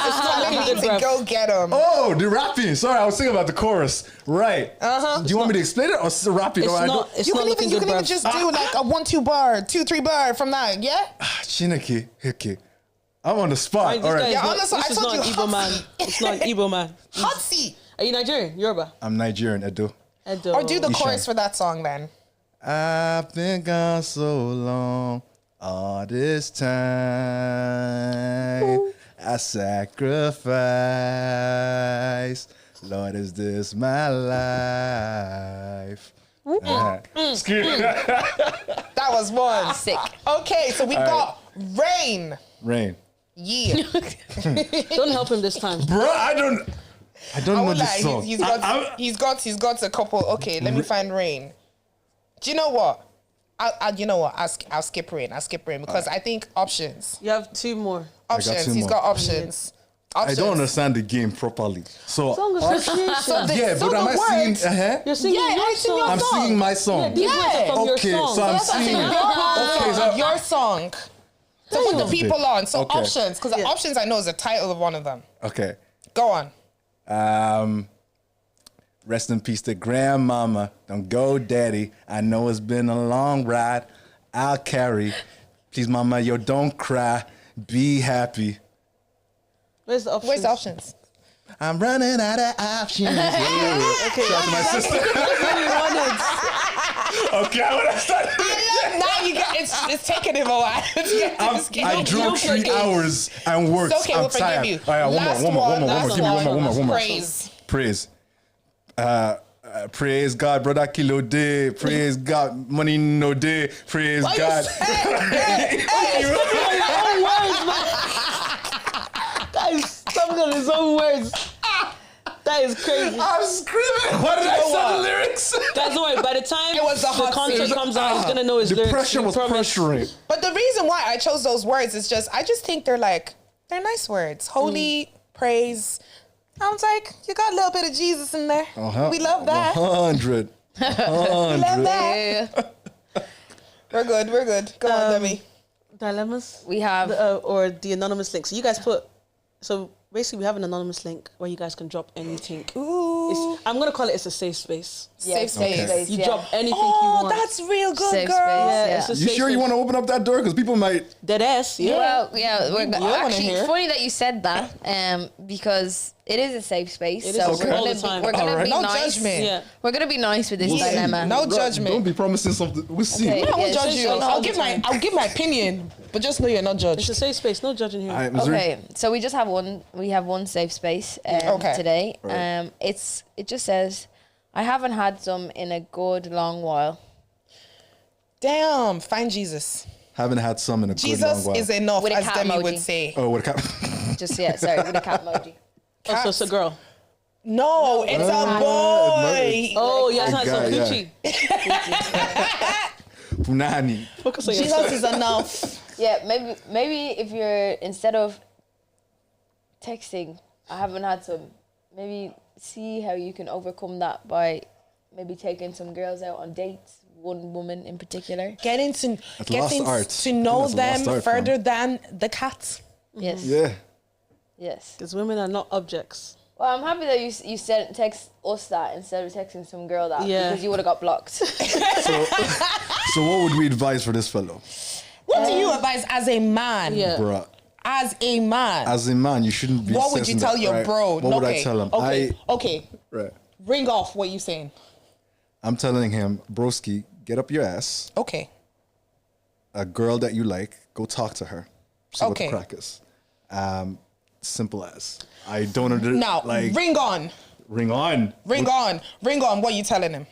It's telling me to go get them. Oh, the rapping. Sorry, I was thinking about the chorus. Right. Do you want me to explain it or rapping? It's Or I not. don't- It's You not can looking even good, bruv. just do like a 1-2 bar, 2-3 bar from that. Yeah. Chineke, heke. I'm on the spot. Right, All this guy right. is Yeah, not, honestly, this I is told not you, an Igbo man. It's not an Igbo man. Hot seat. Are you Nigerian? Yoruba? I'm Nigerian, Edo. Edo. Or do the Ishan. chorus for that song then. I've been gone so long, all this time. I sacrifice. Lord, is this my life? That was one. Sick. Okay, so we got Rain. Rain. Yeah. Don't help him this time. Bro, I don't. I don't know this song. He's got a couple. Okay, let me find Rain. Do you know what? I'll skip Rain. I'll skip Rain because I think options. You have 2 more. Options. He's got options. I don't understand the game properly. So, Song association. but am I singing? You're singing your song. I'm singing my song. These words are from your song. So I'm singing. Your song. To put the people on. So Okay. options, because options I know is the title of one of them. Okay. Go on. Rest in peace to grandmama. Don't go, daddy. I know it's been a long ride. I'll carry. Please, mama, yo, don't cry. Be happy. Where's the options? Where's the options? I'm running out of options. Okay. Shout out to my sister. Okay, I want to start. Now you get it's taking him a while. I drove 3 hours and worked. It's okay, I'm we'll forgive tired. you. All right, one more. Give me one more. Praise. Praise God, brother Kilo Day. Praise God, money no day. Praise God. Guys, something on his own words. That is crazy. I'm screaming. Why did I say the lyrics? Guys, don't worry. By the time It was the hot concert seat. comes out, he's gonna know his The lyrics. pressure was pressuring. But the reason why I chose those words is I just think they're nice words. Holy, praise. I was like, you got a little bit of Jesus in there. We love that. 100. We love that. We're good. Go on, Demi. Dilemmas. We have or the anonymous link. So you guys so basically we have an anonymous link where you guys can drop anything. Ooh. I'm gonna call it a safe space. Safe space. You drop anything you want. That's real good, Safe girl. space, Yeah, it's a You safe sure you space. want to open up that door? Because people might. Dead ass. Yeah. Well, yeah, we're wanna actually hear. funny that you said that, because it is a safe space. It is so okay. All the time. we're gonna Alright. be No nice. judgment. Yeah. We're gonna be nice with this We'll see. dilemma. No Right, judgment. Don't be promising something. We'll see. Okay. I won't Yeah, judge it's you. just I'll give my opinion, but just know you're not It's judged. a safe space. No judging here. All right, Missouri. Okay, so we just have one. We have one safe space Okay. today. Right. It just says, I haven't had some in a good long while. Damn, find Jesus. Haven't had some in a good long Jesus while. is enough, With a as cat Demi emoji. would say. Oh, what a cat. Just sorry, with a cat emoji. Oh, so it's a girl. No, it's a boy. Oh, yeah, it's not guy, some yeah. coochie. Punani. Focus on Jesus yourself. is enough. Yeah, maybe if you're, instead of texting, I haven't had some, maybe see how you can overcome that by maybe taking some girls out on dates, one woman in particular. Getting lost art. to know I think that's a them lost art, further than the cat. Yes. Yeah. Yes. Because women are not objects. Well, I'm happy that you said text us that instead of texting some girl that, Yeah. because you would have got blocked. So what would we advise for this fellow? What do you advise as a man? Yeah. Bruh. As a man. As a man, you shouldn't be. What would you assessing tell that, your right? bro? What would I tell him? Okay. Right. Ring off what you saying. I'm telling him, broski, get up your ass. Okay. A girl that you like, go talk to her. See what the Okay. crack is. Simple as. I don't understand. Now, Like, ring on. ring on. Ring on. Ring on. What you telling him?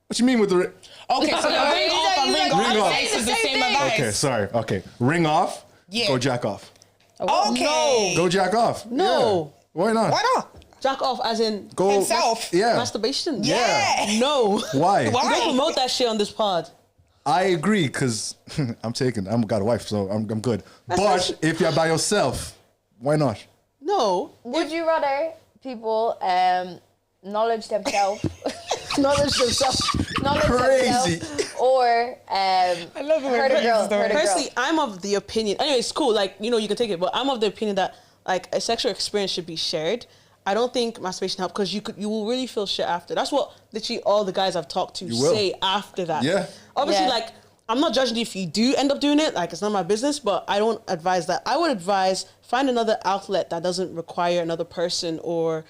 What you mean with the? Okay, so ring off and ring Ring on. off. This is the same advice. Okay, sorry. Okay, ring off. Yeah. Go jack off. Okay. Go jack off. No. Yeah. Why not? Why not? Jack off as in Go Himself. Yeah. masturbation. Yeah. No. Why? Why? We don't promote that shit on this pod. I agree because I'm got a wife, so I'm good. But if you're by yourself, why not? No. Would you rather people knowledge themselves, Crazy. or I love it when hurt a Chris girl? is doing Hurt a it. girl. Personally, I'm of the opinion. Anyway, it's cool. Like, you can take it, but I'm of the opinion that like a sexual experience should be shared. I don't think masturbation helps because you will really feel shit after. That's what literally all the guys I've talked to You will. say after that. Yeah. Obviously, Yeah. like, I'm not judging you if you do end up doing it. Like, it's not my business, but I don't advise that. I would advise find another outlet that doesn't require another person or,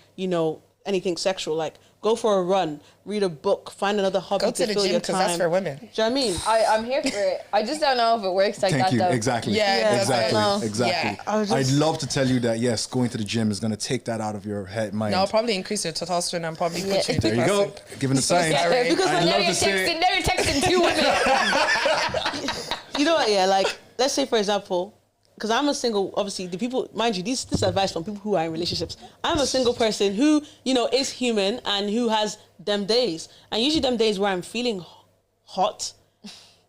anything sexual. Like, go for a run, read a book, find another hobby Go to the fill gym your because time. that's for women. Do you know what I mean? I'm here for it. I just don't know if it works like Thank that you. though. Exactly. Yeah, Exactly. no. Exactly. Yeah. I'd love to tell you that yes, going to the gym is gonna take that out of your head, mind. No, probably increase your testosterone and probably put you in There you go. Giving the science. sorry. Because I'd Now love you're to say. texting two women. You know what? Yeah, like let's say for example, because I'm a single, obviously the people, mind you, this advice from people who are in relationships. I'm a single person who, you know, is human and who has them days. And usually them days where I'm feeling hot,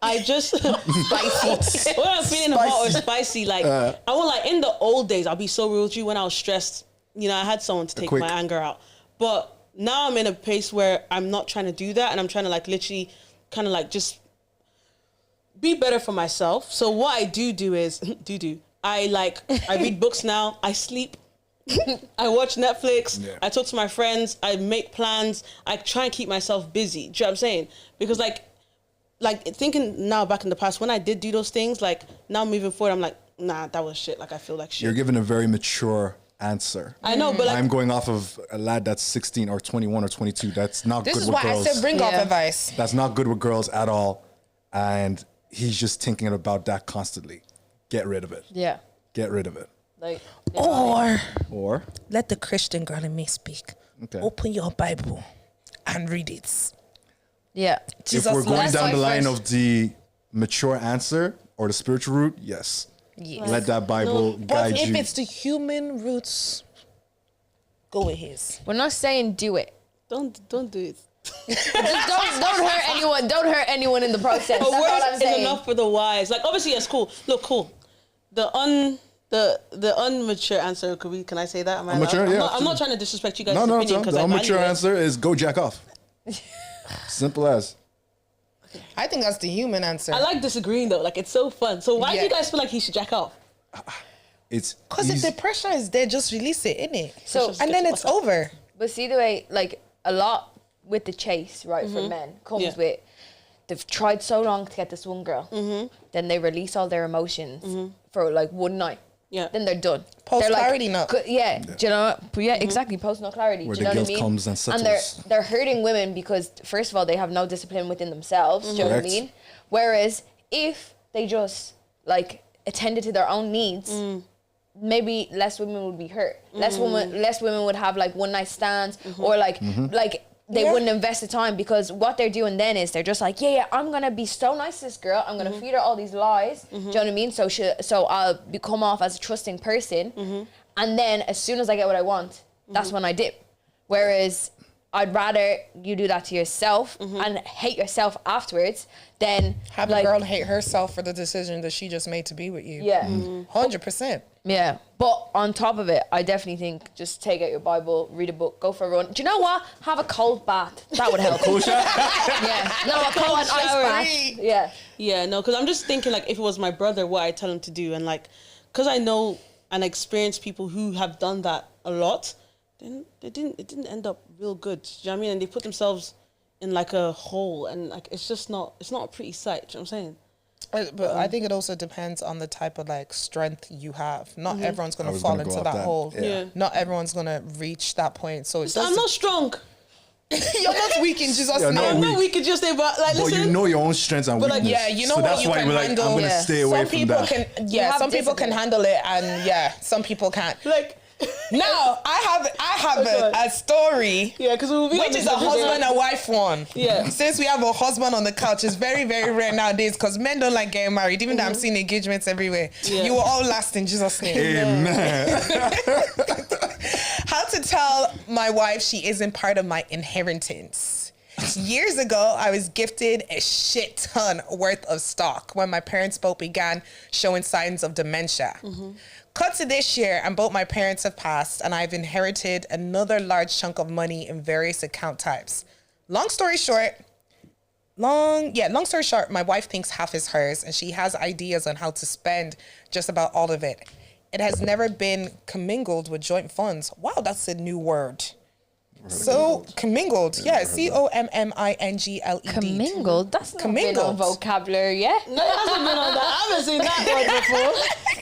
I just spicy. When I'm feeling hot or spicy, like I want, like in the old days, I'll be so real with you. When I was stressed, you know, I had someone to take my anger out. But now I'm in a place where I'm not trying to do that, and I'm trying to like literally, kind of like just be better for myself. So what I do is I read books now. I sleep. I watch Netflix. Yeah. I talk to my friends. I make plans. I try and keep myself busy. Do you know what I'm saying? Because like thinking now back in the past, when I did do those things, like now moving forward, I'm like, nah, that was shit. Like I feel like shit. You're giving a very mature answer. I know, but like, I'm going off of a lad that's 16 or 21 or 22. That's not good with girls. This is why I said bring off advice. That's not good with girls at all. And he's just thinking about that constantly. Get rid of it. Yeah. Get rid of it. Like, or let the Christian girl in me speak. Okay. Open your Bible and read it. Yeah. Jesus, if we're going down the line of the mature answer or the spiritual route, yes. Let that Bible guide you. But if it's the human roots, go with his. We're not saying do it. Don't do it. Just don't hurt anyone. Don't hurt anyone in the process. But words is enough for the wise. Like obviously, yes, cool. Look, cool. The unmature answer. Can I say that? Am I mature? Yeah. I'm not trying to disrespect you guys. No. The unmature answer is go jack off. Simple as. I think that's the human answer. I like disagreeing though. Like it's so fun. So why do you guys feel like he should jack off? It's because if the pressure is there, just release it, innit? So and then it's over. But see the way, like a lot with the chase, right, for men comes with they've tried so long to get this one girl, then they release all their emotions for like one night. Yeah. Then they're done. Post clarity, no. Yeah. Do you know? Yeah, exactly. Post no clarity. Where do you know the what I mean? comes and settles. And they're hurting women because first of all they have no discipline within themselves. Do you know what I mean? Whereas if they just like attended to their own needs, maybe less women would be hurt. Less women would have like one night stands or like they wouldn't invest the time, because what they're doing then is they're just like, I'm gonna be so nice to this girl. I'm gonna feed her all these lies. Do you know what I mean? So I'll come off as a trusting person, and then as soon as I get what I want, that's when I dip. Whereas I'd rather you do that to yourself and hate yourself afterwards than have the girl hate herself for the decision that she just made to be with you. Yeah, 100%. Yeah, but on top of it, I definitely think just take out your Bible, read a book, go for a run. Do you know what? Have a cold bath. That would help. A cold ice bath. Yeah. Yeah, no, because I'm just thinking like if it was my brother, what I tell him to do, and like, because I know and experience people who have done that a lot, then it didn't end up real good. Do you know what I mean? And they put themselves in like a hole, and like it's not a pretty sight. Do you know what I'm saying? But I think it also depends on the type of like strength you have. Not everyone's gonna fall into that hole. Yeah. Not everyone's gonna reach that point. So I'm not strong. You're not weak in Jesus' name. I'm not weak in Jesus' name, but like, listen. But you know your own strengths and weakness. Like, you know so what that's you why can we're like, handle. I'm gonna stay away from that. Some people can handle it, and some people can't. Like. Now I have a story, because which is a husband and wife one. Yeah. Since we have a husband on the couch, it's very, very rare nowadays because men don't like getting married. Even though I'm seeing engagements everywhere, you will all last in Jesus' name. Amen. How to tell my wife she isn't part of my inheritance. Years ago, I was gifted a shit ton worth of stock when my parents both began showing signs of dementia. Cut to this year, and both my parents have passed, and I've inherited another large chunk of money in various account types. Long story short, my wife thinks half is hers, and she has ideas on how to spend just about all of it. It has never been commingled with joint funds. Wow, that's a new word. So commingled, COMMINGLED. Commingled? That's not been on vocabulary yet. No, it hasn't been on that. I haven't seen that word before.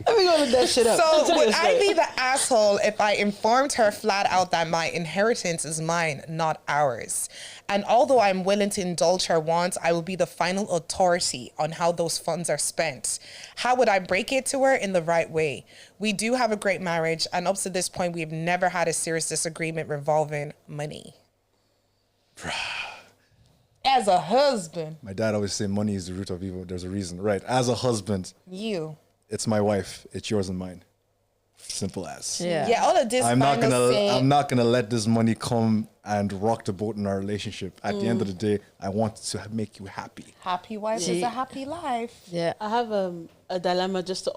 Let me go look that shit up. So would I be the asshole if I informed her flat out that my inheritance is mine, not ours? And although I'm willing to indulge her wants, I will be the final authority on how those funds are spent. How would I break it to her in the right way? We do have a great marriage, and up to this point, we've never had a serious disagreement revolving money. As a husband. My dad always say money is the root of evil. There's a reason. Right. As a husband. it's my wife. It's yours and mine. Simple as. Yeah, all of this. I'm not gonna let this money come and rock the boat in our relationship. At the end of the day, I want to make you happy. Happy wife is a happy life. Yeah. I have a dilemma just to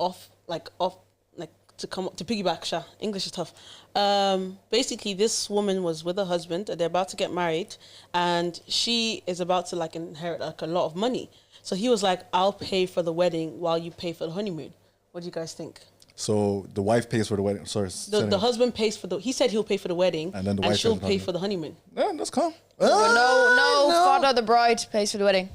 to come to piggyback. Sha, English is tough. Basically, this woman was with her husband. They're about to get married, and she is about to like inherit like a lot of money. So he was like, "I'll pay for the wedding while you pay for the honeymoon." What do you guys think? So the wife pays for the wedding. Sorry, The husband pays for the. He said he'll pay for the wedding, and then the wife she'll pays for the pay honeymoon. for the honeymoon. Yeah, that's calm. No, father of the bride pays for the wedding.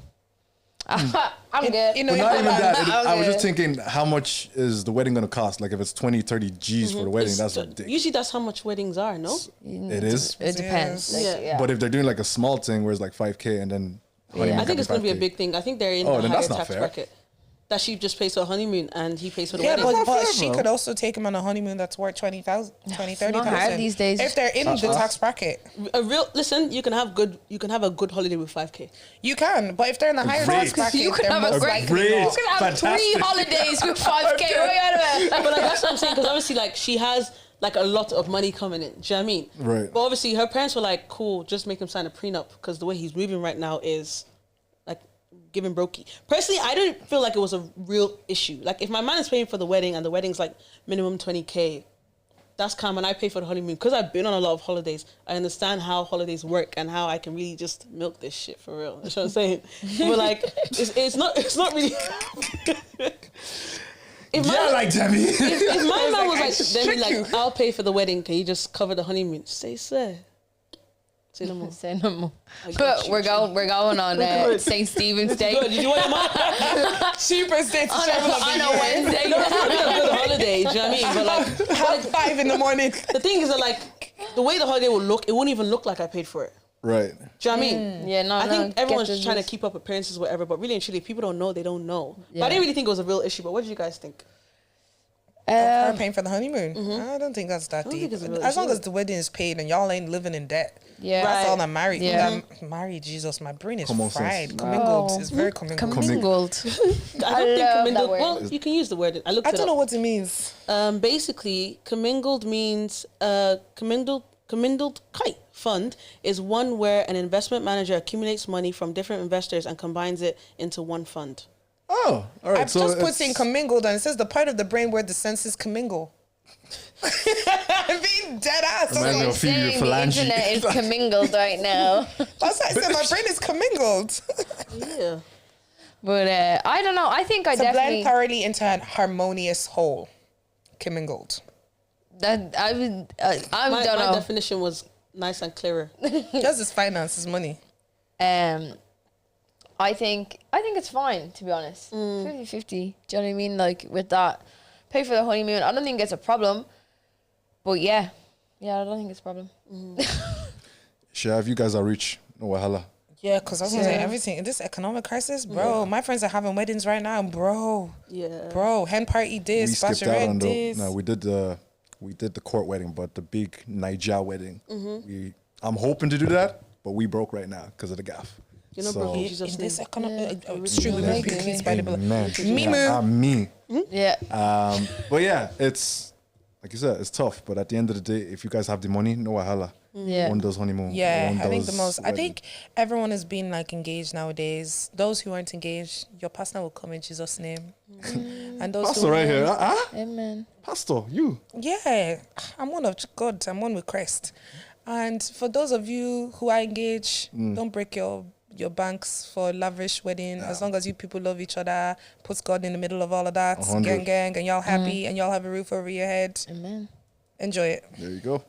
I'm good. You know, But not even that. I was Okay. just thinking, how much is the wedding going to cost? Like if it's 20, 30 G's for the wedding, that's ridiculous. Usually that's how much weddings are, no? It is. It depends. Yes. Like, yeah. But if they're doing like a small thing where it's like 5K and then honeymoon I think it's going to be a 5K. big thing. I think they're in Oh, the then higher that's not tax fair. bracket. That she just pays for a honeymoon and he pays for the Yeah, wedding. but she bro. could also take him on a honeymoon that's worth 20,000, 30,000. not hard these days. If they're in the tax bracket, Listen, you can have a good holiday with 5K. you can. But if they're in the higher Great. tax bracket, You could they're have a most great- likely Great. not. You can have 3 Fantastic. holidays with 5K. But like that's what I'm saying, because obviously like she has like a lot of money coming in. Do you know what I mean? Right. But obviously her parents were like, cool, just make him sign a prenup because the way he's moving right now is like giving brokey. Personally, I didn't feel like it was a real issue. Like if my man is paying for the wedding and the wedding's like minimum 20K, that's calm, and I pay for the honeymoon because I've been on a lot of holidays. I understand how holidays work and how I can really just milk this shit for real. That's what I'm saying. But like, it's not really. If Demi. if my man was I like, should then you. like, I'll pay for the wedding. Can you just cover the honeymoon? Say no more. Say no more. I got But you. we're going on good. St. Stephen's Day Good. Did you want your mom? Cheaper states to on travel of a the year. Wednesday. No, it's not really a good holiday. Do you know what I mean? But like, Half 5 in the morning. the thing is that like, the way the holiday will look, it won't even look like I paid for it. Right. Do you know what I mean? Yeah, no, I think everyone's get the trying to gist. keep up appearances, whatever. But really and truly, if people don't know, they don't know. But Yeah. I didn't really think it was a real issue. But what did you guys think? Her paying for the honeymoon. I don't think that's that don't deep. think it's a real As long issue. as the wedding is paid and y'all ain't living in debt. Yeah. That's all Right. I'm married. Yeah. I'm married, Jesus. My brain is Common fried. sense. Commingled. Oh. It's very commingled. Commingled. I don't think love that commingled. word. Well, you can use the word. I looked I it don't up. know what it means. Basically, commingled means commingled kite fund is one where an investment manager accumulates money from different investors and combines it into one fund. Oh, all right. I've just put in commingled and it says the part of the brain where the senses commingle. I'm being dead ass. That's Reminds me why of Phoebe Saying the Phalange. internet is commingled right now. I said my brain is commingled. Yeah. But I don't know. I think I To definitely blend thoroughly into an harmonious whole. Commingled. that I would. I My don't know. definition was nice and clearer. Just as finance is money. I think it's fine, to be honest. 50-50. Do you know what I mean? Like with that, pay for the honeymoon. I don't think it's a problem. But yeah, I don't think it's a problem. Sure, if you guys are rich, no wahala. Yeah, because I was gonna say everything in this economic crisis, bro. My friends are having weddings right now, bro. Yeah. Bro, hen party We this, skipped out on bachelorette the. this. No, we did the court wedding, but the big Niger wedding. I'm hoping to do that, but we broke right now because of the gaff. You're not So- broke. In Jesus' this name. economic, extremely Yeah. please by the blood. Amen. Mimu. Me. Yeah. But yeah, it's like you said, it's tough. But at the end of the day, if you guys have the money, no wahala. Yeah. One does honeymoon. Yeah, one I think the does most. I wedding. think everyone is being like engaged nowadays. Those who aren't engaged, your pastor will come in Jesus' name. And those Pastor who right here. Amen. Pastor, you. Yeah, I'm one of God. I'm one with Christ. And for those of you who are engaged, don't break your banks for lavish wedding. As long as you people love each other, puts God in the middle of all of that, 100. gang, and y'all happy, and y'all have a roof over your head. Amen. Enjoy it. There you go.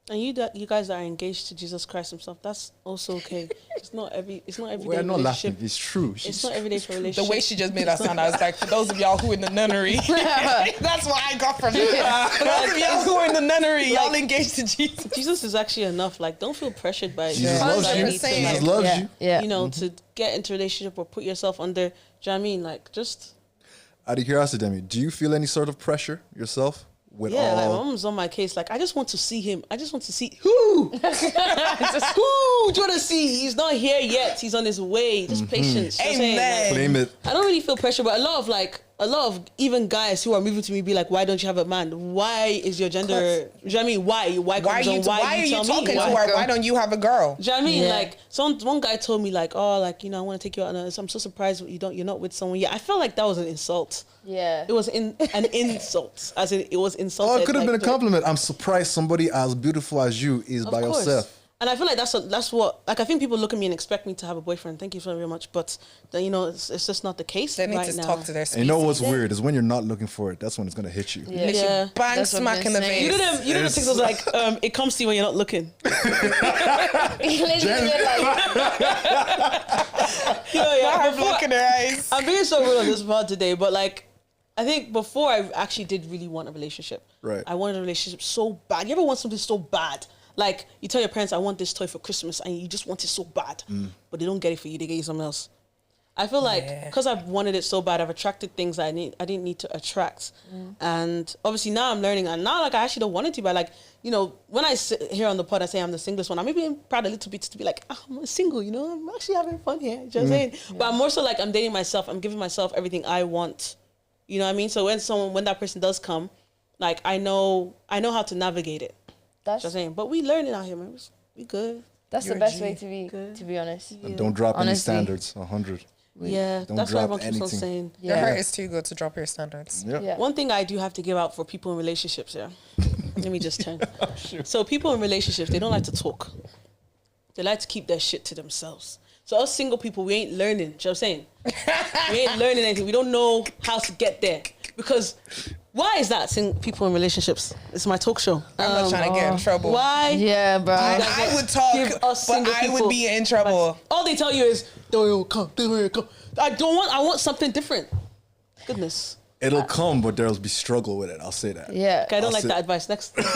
And you guys are engaged to Jesus Christ Himself. That's also okay. It's not every We're day not relationship. laughing. It's true. It's not every day for The relationship. way she just made that sound, I was like, for those of y'all who in the nunnery, that's what I got from it. For those of y'all who are in the nunnery, y'all engaged to Jesus. Jesus is actually enough. Like, don't feel pressured by Jesus Yeah. loves you. 100%. Jesus loves Yeah. you. Yeah. you know, to get into a relationship or put yourself under. Do you know what I mean? Like, just Out of curiosity, Demi, do you feel any sort of pressure yourself with yeah. Like, my all? mom's on my case. Like, I just want to see him. I just want to see who. Who do you want to see? He's not here yet. He's on his way. Just patience. You know what I'm saying? Amen. Like, Claim it. I don't really feel pressure, but a lot of like, a lot of even guys who are moving to me be like, why don't you have a man? Why is your gender? Do you know what I mean? Why are you talking to her? Why don't you have a girl? Do you know what I mean? Like one guy told me like, oh, like, you know, I want to take you out. I'm so surprised you're not with someone yet. I felt like that was an insult. Yeah, it was an insult, as in it was insulted. Oh, it could have been a compliment. I'm surprised somebody as beautiful as you is by yourself. And I feel like that's what, like, I think people look at me and expect me to have a boyfriend. Thank you so very much. But, then, you know, it's just not the case. They need to talk to their species. And you know what's weird is when you're not looking for it, that's when it's going to hit you. Yeah. Bang, smack in the face. You know the things was like, it comes to you when you're not looking. Look in her eyes. I'm being so rude on this part today, but, like, I think before I actually did really want a relationship. Right. I wanted a relationship so bad. You ever want something so bad? Like, you tell your parents, I want this toy for Christmas, and you just want it so bad. But they don't get it for you. They get you something else. I feel like, because I've wanted it so bad, I've attracted things I didn't need to attract. And obviously now I'm learning, and now, like, I actually don't want it to, but, like, you know, when I sit here on the pod, I say I'm the singlest one. I'm maybe proud a little bit to be like, I'm single, you know? I'm actually having fun here. You know what I'm saying? But I'm more so like, I'm dating myself. I'm giving myself everything I want. You know what I mean? So when that person does come, like, I know how to navigate it. That's what I'm saying. But we learning out here, man. We good. That's the best way to be honest. And don't drop any standards. 100. Yeah, don't that's what everyone keeps on saying. Your heart is too good to drop your standards. Yeah. One thing I do have to give out for people in relationships, let me just turn. Sure. So people in relationships, they don't like to talk. They like to keep their shit to themselves. So us single people, we ain't learning. Do you know what I'm saying? We ain't learning anything. We don't know how to get there. Because why is that, people in relationships? It's my talk show. I'm not trying to get in trouble. Why? Yeah, bro. I would talk, but I would be in trouble. Like, all they tell you is, don't come. I want something different. Goodness. It'll come, but there'll be struggle with it. I'll say that. Yeah. Okay, I don't like that advice. Next. Next.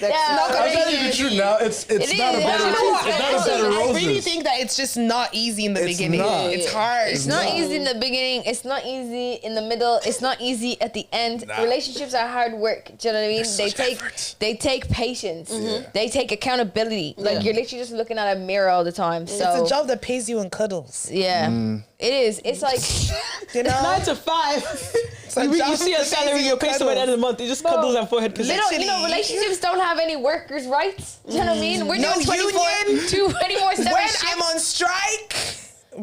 Yeah, I'm telling you the truth now. It's not a bed of roses. I really think that it's just not easy in the beginning. It's hard. It's not easy in the beginning. It's not easy in the middle. It's not easy at the end. Relationships are hard work. Do you know what I mean? They take patience. They take accountability. Like, you're literally just looking at a mirror all the time. So it's a job that pays you in cuddles. Yeah. It is. It's like, you know, 9 to 5. You see a salary, you're paid at the end of the month. You just cuddles and forehead. You know, relationships don't have any workers' rights. Do you know what I mean? We're doing 24/7 When I'm on strike,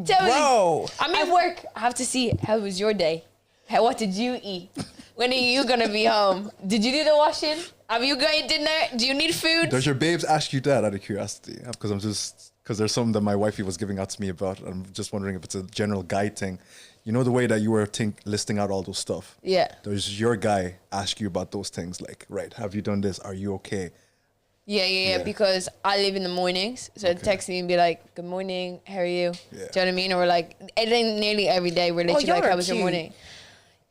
bro, I'm at work. I have to see, how was your day? What did you eat? When are you gonna be home? Did you do the washing? Have you got your dinner? Do you need food? Does your babes ask you that out of curiosity? Because there's something that my wifey was giving out to me about. I'm just wondering if it's a general guy thing. You know the way that you were listing out all those stuff? Yeah. Does your guy ask you about those things? Like, right, have you done this? Are you okay? Yeah. Because I live in the mornings. So they text me and be like, good morning, how are you? Yeah. Do you know what I mean? Or we're like, nearly every day we're literally like, how was your morning?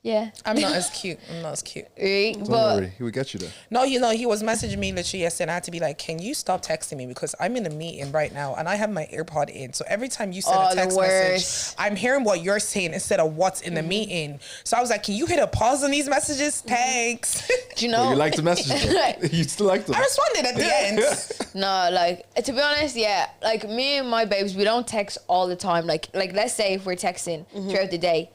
Yeah. I'm not as cute. Right? Don't worry, he will get you there. No, you know, he was messaging me literally yesterday and I had to be like, can you stop texting me? Because I'm in a meeting right now and I have my AirPod in. So every time you send a text message, I'm hearing what you're saying instead of what's in the meeting. So I was like, can you hit a pause on these messages? Thanks. Do you know? Well, you like the messages though. You still like them. I responded at the end. No, like, to be honest, yeah. Like, me and my babes, we don't text all the time. Like let's say if we're texting throughout the day,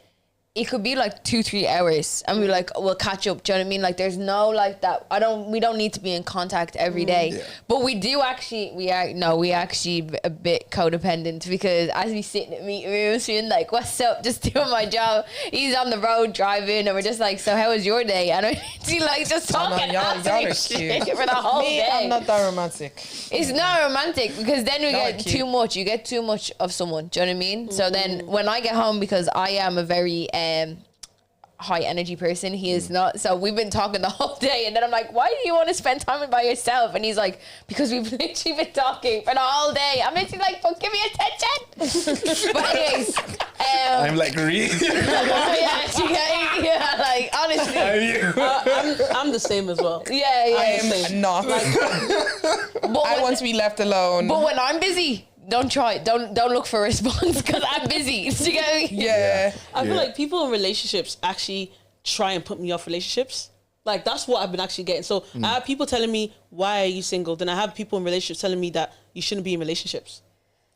it could be like 2-3 hours and we're like, we'll catch up. Do you know what I mean? Like, there's no like that. We don't need to be in contact every day. Yeah. But we do actually, we are a bit codependent because as we sit in the meeting rooms, we're like, what's up? Just doing my job. He's on the road driving and we're just like, so how was your day? And we're like just talking y'all are cute. for the whole day. I'm not that romantic. It's not romantic because then we get too much. You get too much of someone. Do you know what I mean? So then when I get home, because I am a very high energy person, he is not. So we've been talking the whole day and then I'm like, why do you want to spend time by yourself? And he's like, because we've literally been talking for the whole day. I'm literally like, well, give me attention. But anyways, I'm like, really? yeah, like honestly, I'm the same as well. Yeah, I am not. I want to be left alone. But when I'm busy, don't look for a response because I'm busy. Do you get me? Yeah. I feel like people in relationships actually try and put me off relationships. Like, that's what I've been actually getting. So I have people telling me, why are you single? Then I have people in relationships telling me that you shouldn't be in relationships.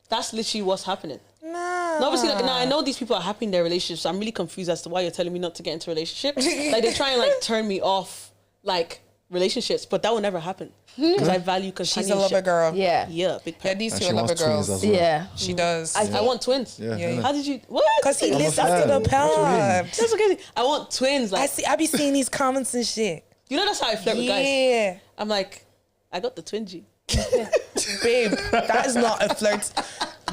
That's literally what's happening. No, No, obviously, like, now I know these people are happy in their relationships. So I'm really confused as to why you're telling me not to get into relationships. Like, they try and like turn me off like relationships, but that will never happen because I value companionship. She's a lover girl. Yeah. Yeah, big Yeah, part. these And two she are lover wants twins girls. as well. Yeah. She does. I want twins. Yeah. How did you? What? Because he listens fan. to the What you mean? pubs. That's so crazy. I want twins. Like, I be seeing these comments and shit. you know, that's how I flirt with guys. Yeah. I'm like, I got the twin G. Babe, that is not a flirt.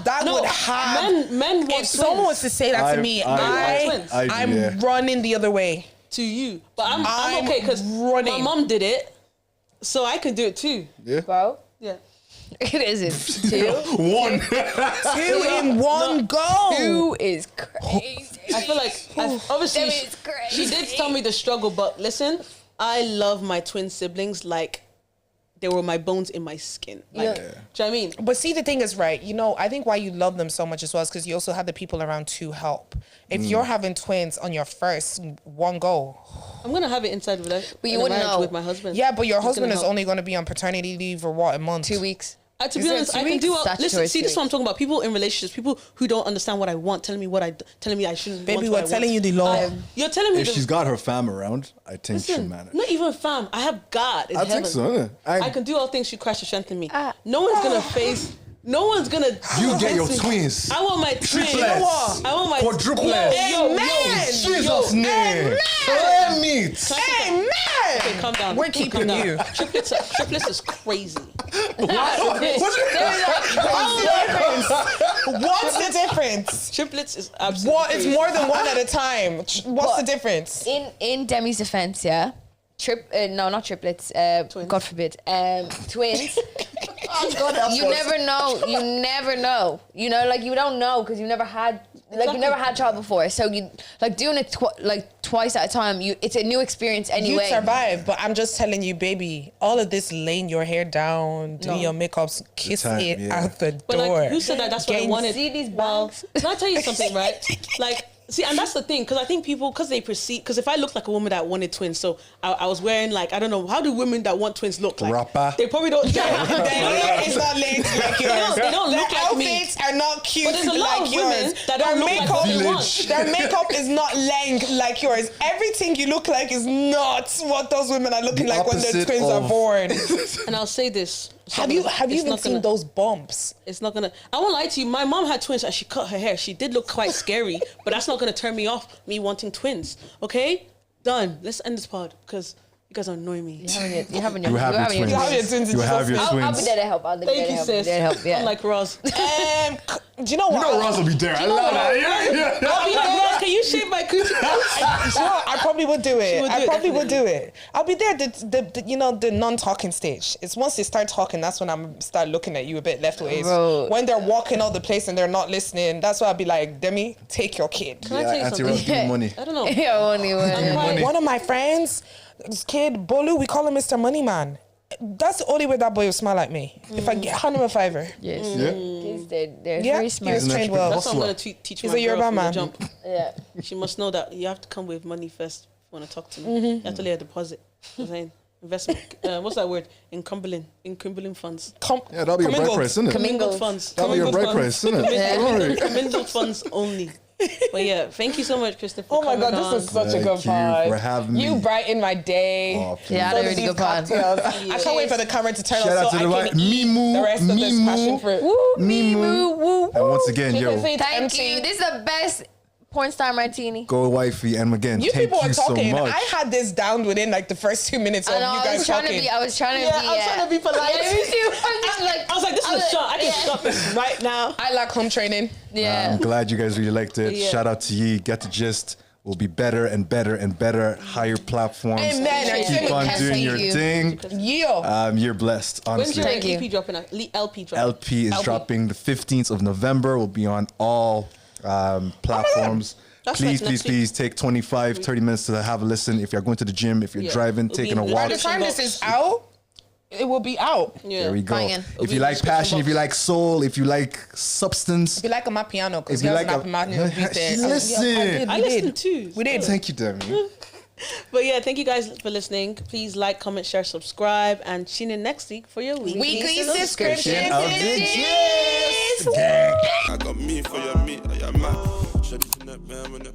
That would have. men want If twins someone was to say that to me, I'm running the other way. to you, but I'm okay because running. my mom did it, so I can do it too. Yeah. Bro. Yeah. It isn't. 2. 1. 2 in one go. 2 is crazy. I feel like obviously That is crazy. she did tell me the struggle, but listen, I love my twin siblings like they were my bones in my skin. Like, do you know what I mean? But see, the thing is, right, you know, I think why you love them so much as well is because you also have the people around to help. If you're having twins on your first one go. I'm gonna have it inside with But you wouldn't know. with my husband. Yeah, but your He's husband gonna is help. only going to be on paternity leave for what, a month? 2 weeks. To Is be it honest, 2 I can weeks? do. Statutory Listen, see, 2 this is what I'm weeks. talking about. People in relationships, people who don't understand what I want, telling me telling me I shouldn't. Baby, want we're what I telling want. you the law. You're telling me. If she's got her fam around, I think she'll Listen, manage. not even fam. I have God in I heaven. think so. innit? I can do all things through Christ who strengthens me. No one's gonna face. No one's gonna. You get your face me. twins. I want my twins. Triplets. You know what? I want my Quadruplets. Yo, Jesus' name. Let me. Amen! Okay, calm down. We're keeping Calm down. you. Triplets is crazy. What's the difference? Triplets is absolutely. What? It's crazy. more than one at a time. What's the difference? In Demi's defense, yeah. No, not triplets. God forbid. Twins. You never know. You never know. You know, like you don't know because you never had. Like you never had a child before, so you like doing it twice at a time. It's a new experience anyway. You survive, but I'm just telling you, baby. All of this laying your hair down, doing your makeups, kiss it out the But door. like, who said that? That's what I wanted. See these Well, bags? can I tell you something, right? Like, see, and that's the thing, because I think people, because they perceive, because if I look like a woman that wanted twins, so I was wearing like, I don't know, how do women that want twins look like? Rapper. They probably don't. It's not laid like yours. They don't look Their like me. outfits are not cute But there's a lot like of women yours. that don't Their look like makeup, what they want. their makeup is not length like yours. Everything you look like is not what those women are looking The like when their opposite twins are of- born. And I'll say this. Have you even seen those bumps? It's not gonna. I won't lie to you. My mom had twins and she cut her hair. She did look quite scary, but that's not gonna turn me off. Me wanting twins. Okay, done. Let's end this pod because you guys are annoying me. You have your You have your twins. You have your twins. You have your I'll be twins. there to help. I'll be Thank there to you, help. sis. There to help. Yeah. I'm like Ross. Do you know what? You know Ross will be there. I love that. Yeah. I'll be like Ross. Can you shave my coochie? You know what? I probably would do it. would do I it, probably would do definitely. it. I'll be there. The you know, the non-talking stage. It's once they start talking, that's when I'm start looking at you a bit left ways. Bro. When they're walking out the place and they're not listening, that's why I'll be like, Demi, take your kid. Can I tell you Auntie something? Ross, give me money. I don't know. Yeah, only one. Money. One of my friends, this kid, Bolu, we call him Mr. Money Man. That's the only way that boy will smile like me. If I hand him a fiver. Yes. Yeah. Kids, they're Yeah, very he's smart. trained well. That's what I'm gonna teach He's my a girl Yoruba from the man. jump. Yeah. She must know that you have to come with money first if you want to talk to me. You have to lay a deposit. You know what I'm saying? Investment. What's that word? Incumbling funds. Yeah, that'll be your bride price, isn't it? Commingled funds. That'll be your bride price, isn't it? Commingled funds only. But yeah, thank you so much, Kristen, for Oh my coming God, on. this is such a Thank good you pod. for having me. You brighten my day. Oh, please. Yeah, I had a really good pod. Cocktails. I can't wait for the camera to turn Shout on out so to I the can right eat Mimu. the rest of this passion fruit. Woo, Mimu. woo. And once again, You yo, can say it's Thank empty. you. This is the best porn star martini. go wifey. And again, You thank people you are talking. so much. I had this down within like the first 2 minutes of I know, you I guys was trying talking. to be. I was trying to be. I'm trying to be polite. Yeah, me too. I I was like, this is a shot. I can stop this right now. I like home training. Yeah. I'm glad you guys really liked it. Yeah. Shout out to you. Get the gist. We'll be better and better and better. Higher platforms. Amen. Keep on Thank doing your you. thing. Yeah. You're blessed, When's honestly. your Thank you. LP dropping? LP dropping. LP is dropping the 15th of November. We'll be on all platforms. That's Please, like please, next week. please take 25, 30 minutes to have a listen. If you're going to the gym, if you're Yeah. driving, It'll taking be a in By walk. the time this is out, it will be out. Yeah. There we go. Banging. It'll If be you in like the passion, description if you box. like soul, if you like substance, If you like my piano, because if you like a piano, listen. I listened too. We did. Thank you, Demi. But yeah, thank you guys for listening. Please like, comment, share, subscribe, and tune in next week for your weekly Weekly subscription. subscription. Of the gist. I got me for your meat, I am mad. Shawty's in that band when it